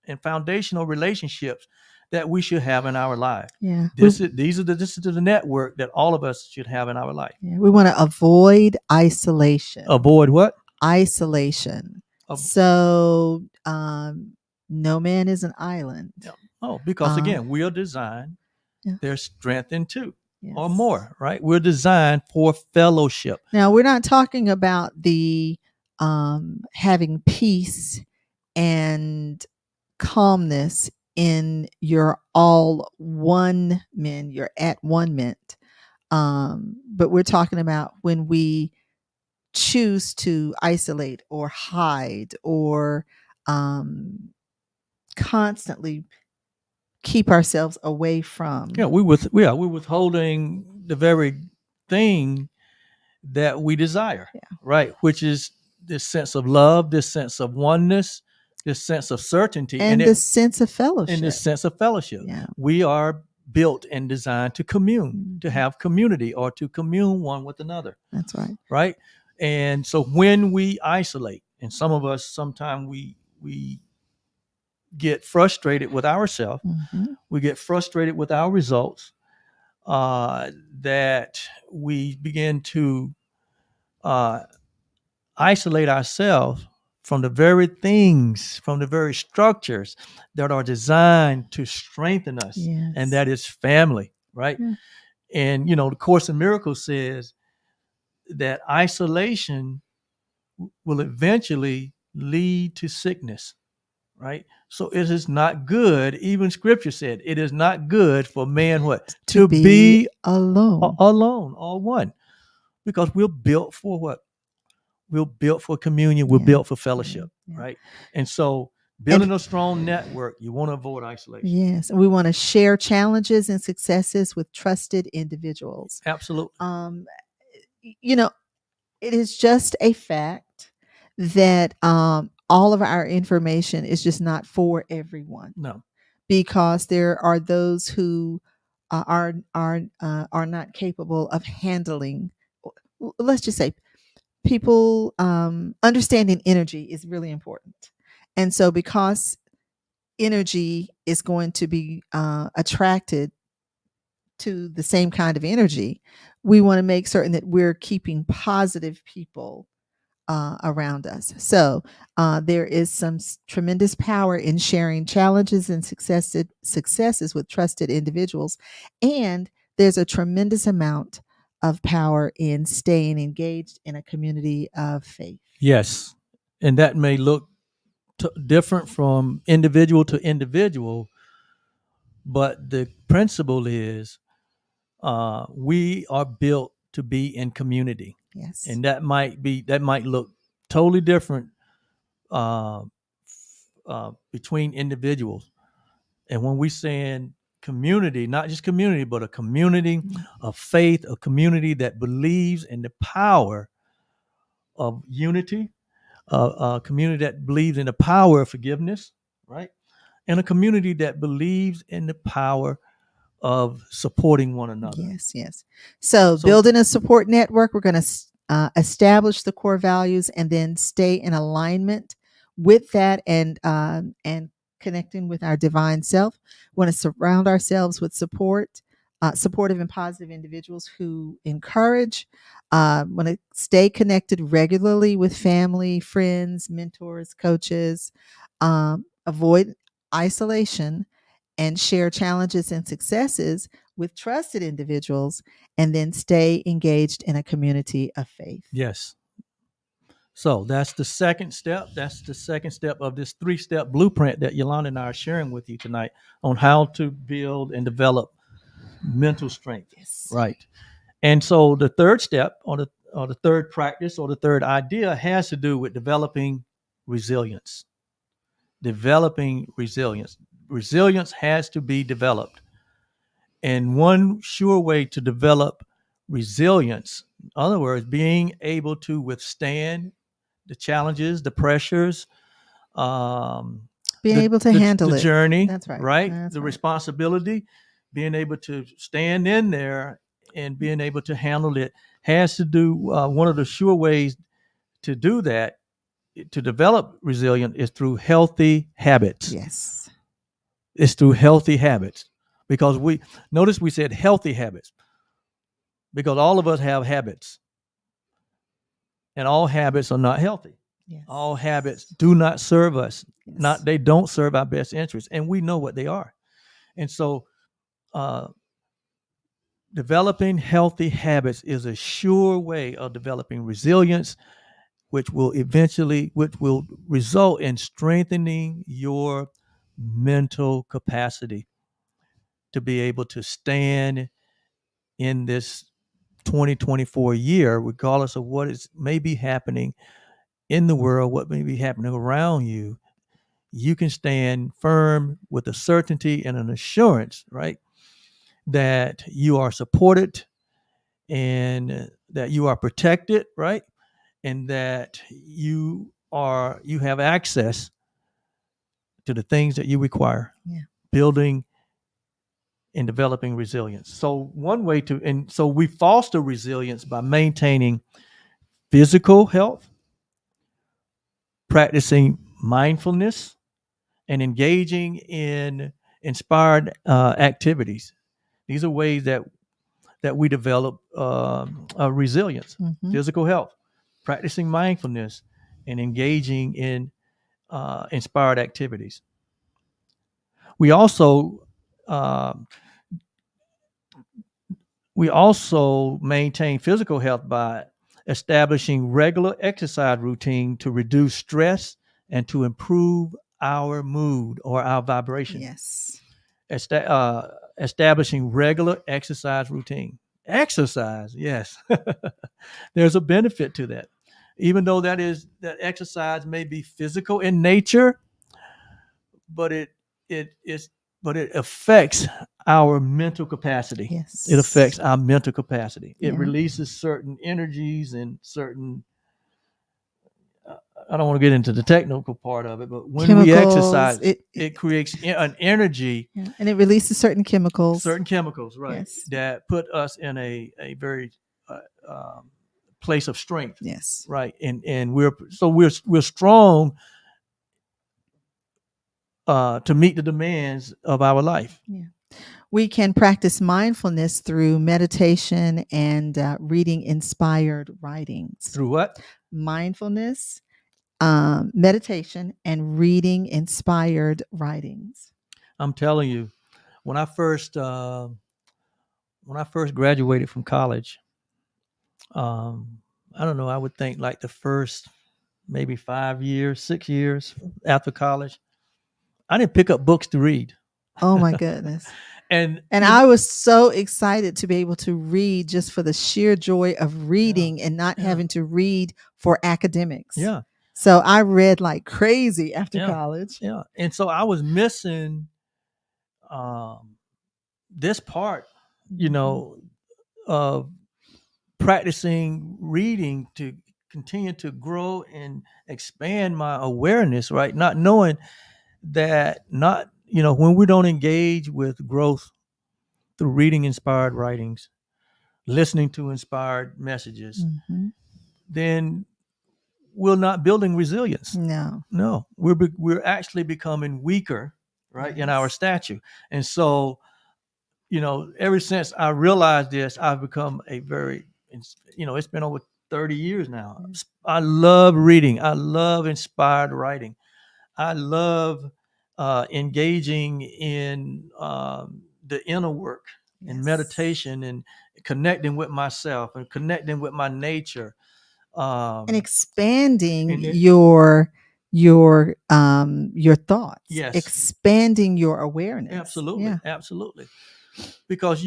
and foundational relationships that we should have in our life. Yeah. This is the network that all of us should have in our life. Yeah. We want to avoid isolation. Avoid what? Isolation. So no man is an island. Yeah. Oh, because again, we are designed. Yeah. There's strength in two. Yes. Or more, right? We're designed for fellowship. Now, we're not talking about the having peace and calmness in your all one men, your at one ment. But we're talking about when we choose to isolate or hide or constantly keep ourselves away from. Yeah, we're withholding the very thing that we desire, right? Which is this sense of love, this sense of oneness, this sense of certainty, and this sense of fellowship. And this sense of fellowship. Yeah. We are built and designed to commune, to have community, or to commune one with another. That's right. Right? And so when we isolate, and some of us sometimes we get frustrated with ourselves, we get frustrated with our results, that we begin to isolate ourselves from the very things, from the very structures that are designed to strengthen us. Yes. And that is family, right? Yeah. And, the Course in Miracles says that isolation will eventually lead to sickness, right? So it is not good. Even Scripture said it is not good for man what? To be alone. Alone, all one. Because we're built for what? We're built for communion. We're built for fellowship, right? And so building a strong network, you want to avoid isolation. Yes. And we want to share challenges and successes with trusted individuals. Absolutely. It is just a fact that all of our information is just not for everyone. No. Because there are those who are not capable of handling, let's just say, people understanding energy is really important. And so because energy is going to be attracted to the same kind of energy, we want to make certain that we're keeping positive people around us. So there is some tremendous power in sharing challenges and successes with trusted individuals. And there's a tremendous amount of power in staying engaged in a community of faith. Yes. And that may look different from individual to individual, but the principle is we are built to be in community. Yes. And that might look totally different between individuals. And when we saying community, not just community, but a community of faith, a community that believes in the power of unity, a community that believes in the power of forgiveness, right? And a community that believes in the power of supporting one another. Yes. So building a support network, we're going to establish the core values and then stay in alignment with that and connecting with our divine self. We want to surround ourselves with supportive and positive individuals who encourage. Want to stay connected regularly with family, friends, mentors, coaches. Avoid isolation and share challenges and successes with trusted individuals, and then stay engaged in a community of faith. Yes. So that's the second step. That's the second step of this 3-step blueprint that Yolanda and I are sharing with you tonight on how to build and develop mental strength. Yes. Right. And so the third step, or the third practice, or the third idea has to do with developing resilience. Developing resilience. Resilience has to be developed. And one sure way to develop resilience, in other words, being able to withstand the challenges, the pressures, being able to handle the journey. That's right. Right? That's the right. responsibility, being able to stand in there and being able to handle it has to do, one of the sure ways to do that, to develop resilience, is through healthy habits. Yes. It's through healthy habits. Because we said healthy habits, because all of us have habits, and all habits are not healthy. Yes. All habits do not serve us. Yes. They don't serve our best interests, and we know what they are. And so developing healthy habits is a sure way of developing resilience which will result in strengthening your mental capacity to be able to stand in this 2024 year, regardless of what is may be happening in the world, what may be happening around you. You can stand firm with a certainty and an assurance, right, that you are supported and that you are protected, right, and that you have access to the things that you require. Yeah. Building and developing resilience. So so we foster resilience by maintaining physical health, practicing mindfulness, and engaging in inspired activities. These are ways that we develop resilience, physical health, practicing mindfulness, and engaging in inspired activities. We also maintain physical health by establishing regular exercise routine to reduce stress and to improve our mood or our vibration. Yes. Establishing regular exercise routine. Exercise, yes. There's a benefit to that. Even though that exercise may be physical in nature, but it affects our mental capacity. Yes. It affects our mental capacity. It Yeah. releases certain energies and certain I don't want to get into the technical part of it, but when we Chemicals, exercise, it creates an energy, and it releases certain chemicals. Right, Yes. that put us in a very place of strength. Yes. Right, and we're strong to meet the demands of our life. Yeah. We can practice mindfulness through meditation and reading inspired writings. Through what? Mindfulness, meditation, and reading inspired writings. I'm telling you, when I first graduated from college, I don't know, I would think like the first maybe 5 years, 6 years after college, I didn't pick up books to read. Oh my goodness. And I was so excited to be able to read just for the sheer joy of reading and not having to read for academics. Yeah. So I read like crazy after college. Yeah. And so I was missing this part, of practicing reading to continue to grow and expand my awareness, right? Not knowing that when we don't engage with growth through reading inspired writings, listening to inspired messages, then we're not building resilience. No, we're actually becoming weaker, right, in our stature. And so, ever since I realized this, I've become a very, it's been over 30 years now. I love reading. I love inspired writing. I love engaging in the inner work and meditation and connecting with myself and connecting with my nature. And expanding your thoughts. Yes. Expanding your awareness. Absolutely. Because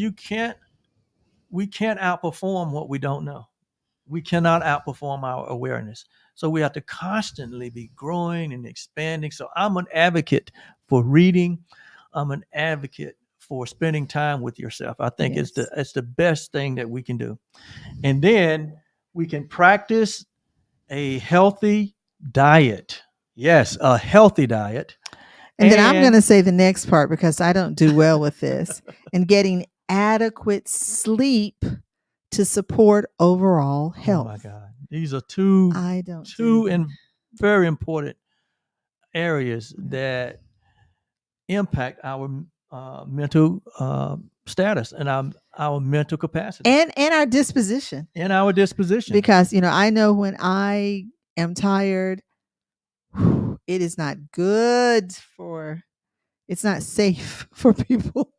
we can't outperform what we don't know. We cannot outperform our awareness. So we have to constantly be growing and expanding. So I'm an advocate for reading. I'm an advocate for spending time with yourself. I think it's the best thing that we can do. And then we can practice a healthy diet. Yes, a healthy diet. And then I'm going to say the next part because I don't do well with this. And getting adequate sleep to support overall health. Oh my God. These are two and very important areas that impact our mental status and our mental capacity. And our disposition. Because, I know when I am tired, it is not good it's not safe for people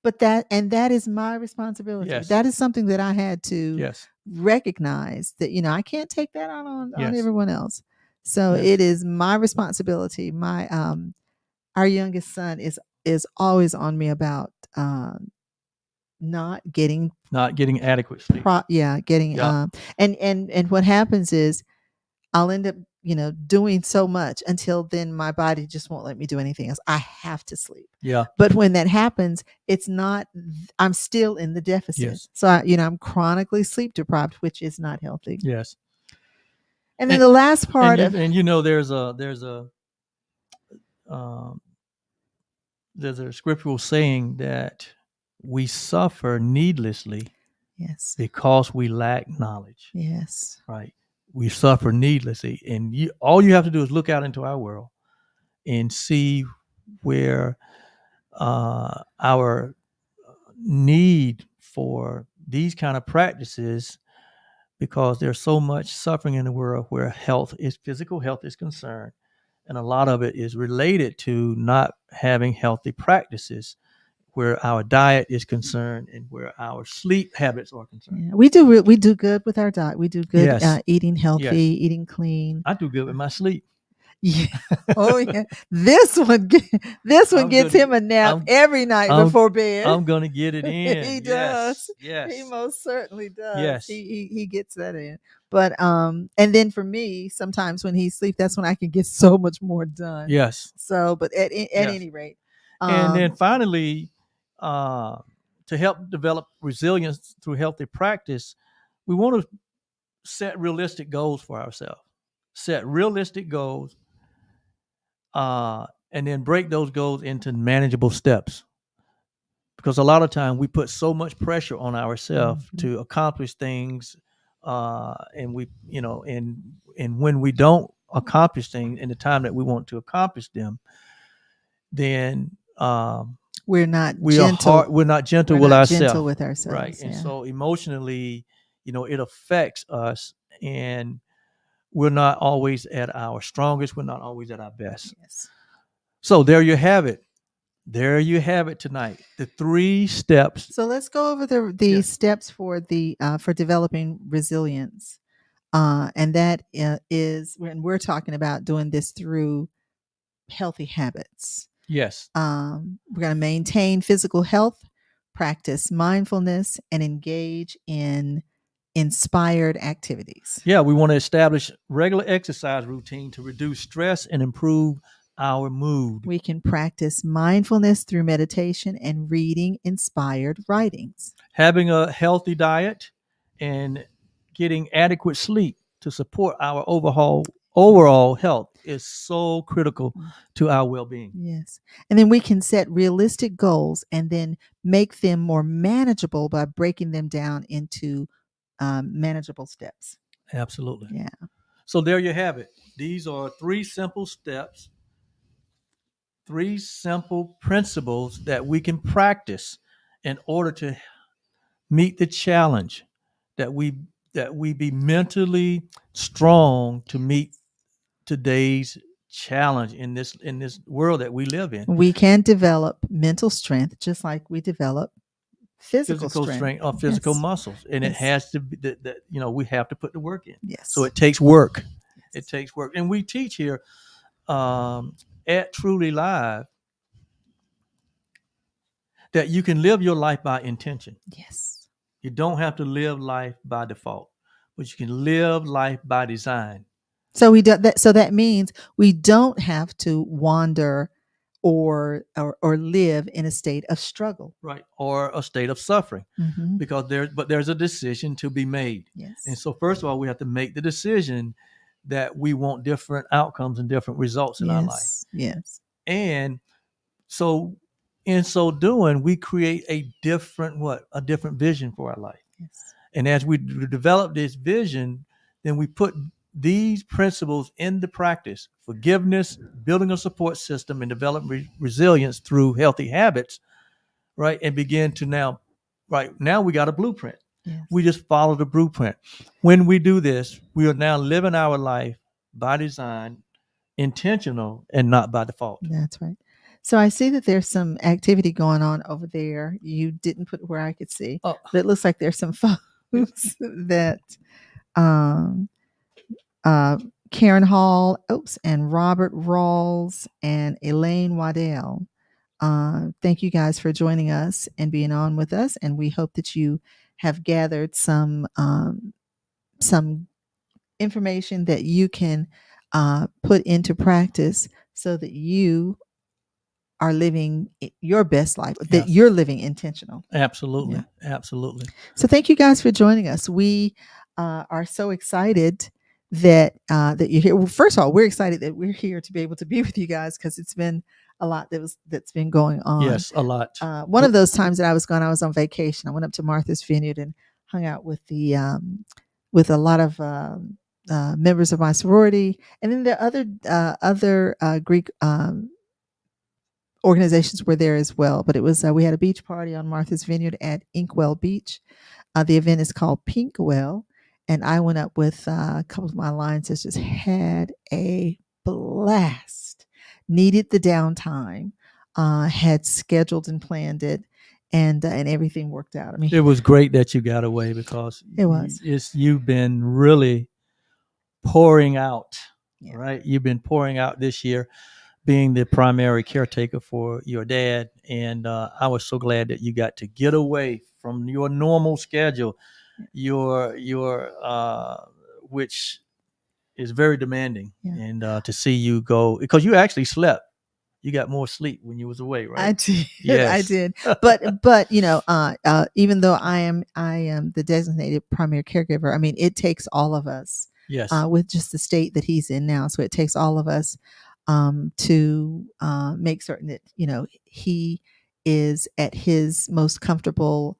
But that is my responsibility. Yes. That is something that I had to Yes. recognize, that I can't take that out on Yes. everyone else. So Yes. it is my responsibility. My our youngest son is always on me about not getting adequate sleep. getting Yeah. and what happens is I'll end up doing so much until then my body just won't let me do anything else. I have to sleep. Yeah. But when that happens, it's not, I'm still in the deficit. Yes. So I'm chronically sleep deprived, which is not healthy. Yes. And then the last part there's a scriptural saying that we suffer needlessly. Yes. Because we lack knowledge. Yes. Right. We suffer needlessly. And all you have to do is look out into our world and see where our need for these kind of practices, because there's so much suffering in the world where physical health is concerned. And a lot of it is related to not having healthy practices, where our diet is concerned and where our sleep habits are concerned. Yeah, we do good with our diet. We do good eating healthy, eating clean. I do good with my sleep. Yeah. Oh yeah. This one gets him a nap every night before bed. I'm gonna get it in. He does. Yes. He most certainly does. Yes. He gets that in. But and then for me, sometimes when he sleeps, that's when I can get so much more done. Yes. So, but at any rate. And then finally, to help develop resilience through healthy practice, we want to set realistic goals for ourselves. Set realistic goals, and then break those goals into manageable steps. Because a lot of times we put so much pressure on ourselves to accomplish things, and and when we don't accomplish things in the time that we want to accomplish them, then we're not gentle. We're not gentle with ourselves. Right. And so emotionally, it affects us, and we're not always at our strongest. We're not always at our best. Yes. So there you have it. There you have it tonight. The 3 steps. So let's go over the steps for for developing resilience. And that is when we're talking about doing this through healthy habits. Yes. We're going to maintain physical health, practice mindfulness, and engage in inspired activities. Yeah, we want to establish regular exercise routine to reduce stress and improve our mood. We can practice mindfulness through meditation and reading inspired writings. Having a healthy diet and getting adequate sleep to support our overall health is so critical to our well-being. Yes. And then we can set realistic goals and then make them more manageable by breaking them down into manageable steps. Absolutely. Yeah. So there you have it. These are 3 simple steps, 3 simple principles that we can practice in order to meet the challenge, that we be mentally strong to meet today's challenge in this world that we live in. We can develop mental strength just like we develop physical strength or physical muscles, and it has to be that we have to put the work in. Yes. So it takes work. It takes work, and we teach here at Truly Live that you can live your life by intention. Yes. You don't have to live life by default, but you can live life by design. So we do that. So that means we don't have to wander or live in a state of struggle, right, or a state of suffering, because there's a decision to be made. Yes. And so first of all, we have to make the decision that we want different outcomes and different results in our life. Yes. And so in so doing, we create a different vision for our life. Yes. And as we develop this vision, then we put these principles into practice: forgiveness, building a support system, and developing resilience through healthy habits, right? And begin to now we got a blueprint. Yes. We just follow the blueprint. When we do this, we are now living our life by design, intentional, and not by default. That's right. So I see that there's some activity going on over there. You didn't put where I could see, Oh, but it looks like there's some folks that um, Karen Hall, and Robert Rawls and Elaine Waddell. Thank you guys for joining us and being on with us, and we hope that you have gathered some information that you can put into practice so that you are living your best life, that Yes. you're living intentional. absolutely. Yeah. Absolutely. So thank you guys for joining us. We are so excited that that you're here. Well, first of all, we're excited that we're here to be able to be with you guys because it's been a lot that's been going on. Yes, a lot. One of those times that I was gone, I was on vacation. I went up to Martha's Vineyard and hung out with the with a lot of members of my sorority, and then there are other Greek organizations were there as well. But it was we had a beach party on Martha's Vineyard at Inkwell Beach. The event is called Pinkwell, and I went up with a couple of my line sisters. Had a blast. Needed the downtime. Had scheduled and planned it, and everything worked out. I mean, It was great that you got away because It was. You've been really pouring out, Yeah. right? You've been pouring out this year, being the primary caretaker for your dad, and I was so glad that you got to get away from your normal schedule, your which is very demanding, Yeah. and to see you go because you actually slept. You got more sleep when you was away, right? I did. Yes. I did. But even though I am the designated primary caregiver, I mean, it takes all of us Yes. with just the state that he's in now. So it takes all of us to make certain that he is at his most comfortable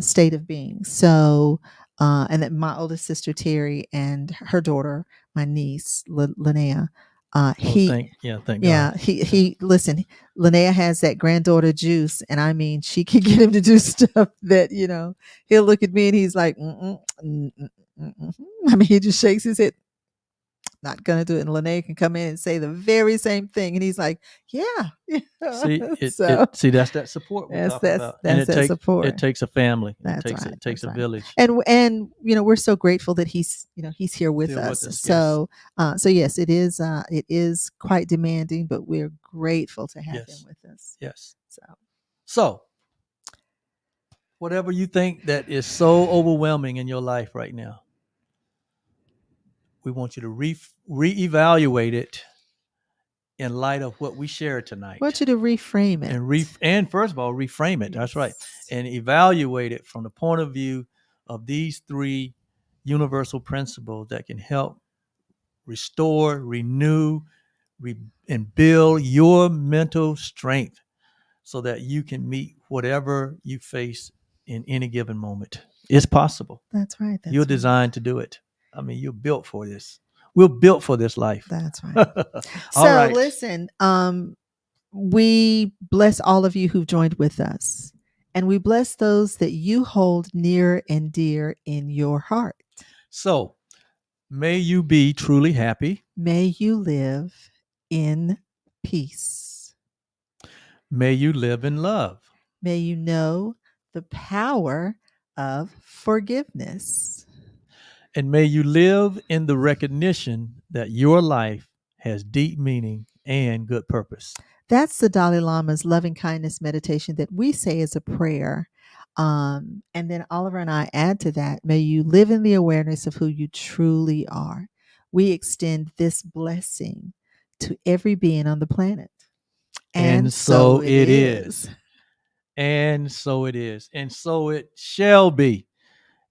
state of being. So and that my oldest sister Terry and her daughter, my niece Linnea. Thank God. He listen, Linnea has that granddaughter juice, and I mean, she can get him to do stuff that he'll look at me and he's like, I mean, he just shakes his head, not gonna do it. And Linnea can come in and say the very same thing, and he's like, yeah. See, that's that support we're talking about. That's that support. It takes a family. That's It right, takes that's a right. village. And we're so grateful that he's here with Still with us. us, So yes, it is quite demanding, but we're grateful to have Yes. him with us. Yes. So So, whatever you think that is so overwhelming in your life right now, we want you to reevaluate it in light of what we shared tonight. I want you to reframe it. And first of all, reframe it. That's right. Yes. And evaluate it from the point of view of these three universal principles that can help restore, renew, and build your mental strength so that you can meet whatever you face in any given moment. It's possible. That's right. That's You're right. designed to do it. I mean, you're built for this. We're built for this life. That's right. All So right. listen, we bless all of you who've joined with us, and we bless those that you hold near and dear in your heart. So, may you be truly happy. May you live in peace. May you live in love. May you know the power of forgiveness. And may you live in the recognition that your life has deep meaning and good purpose. That's the Dalai Lama's loving kindness meditation that we say is a prayer. And then Oliver and I add to that, may you live in the awareness of who you truly are. We extend this blessing to every being on the planet. And so it is. And so it is. And so it shall be.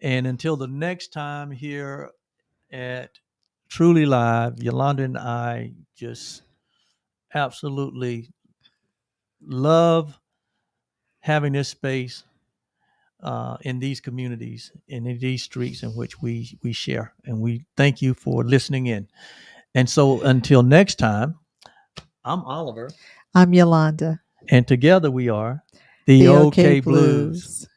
And until the next time here at Truly Live, Yolanda and I just absolutely love having this space in these communities and in these streets in which we share. And we thank you for listening in. And so until next time, I'm Oliver. I'm Yolanda. And together we are the OK Blues.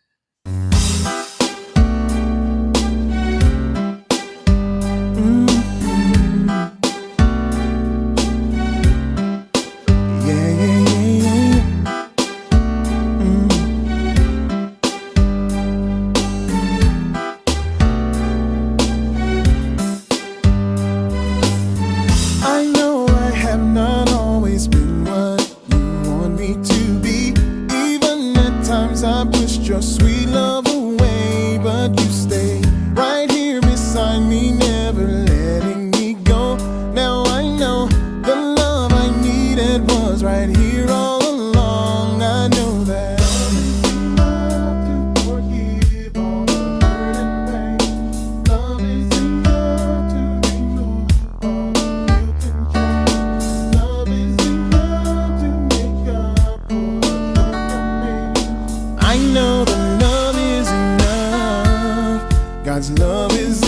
God's love is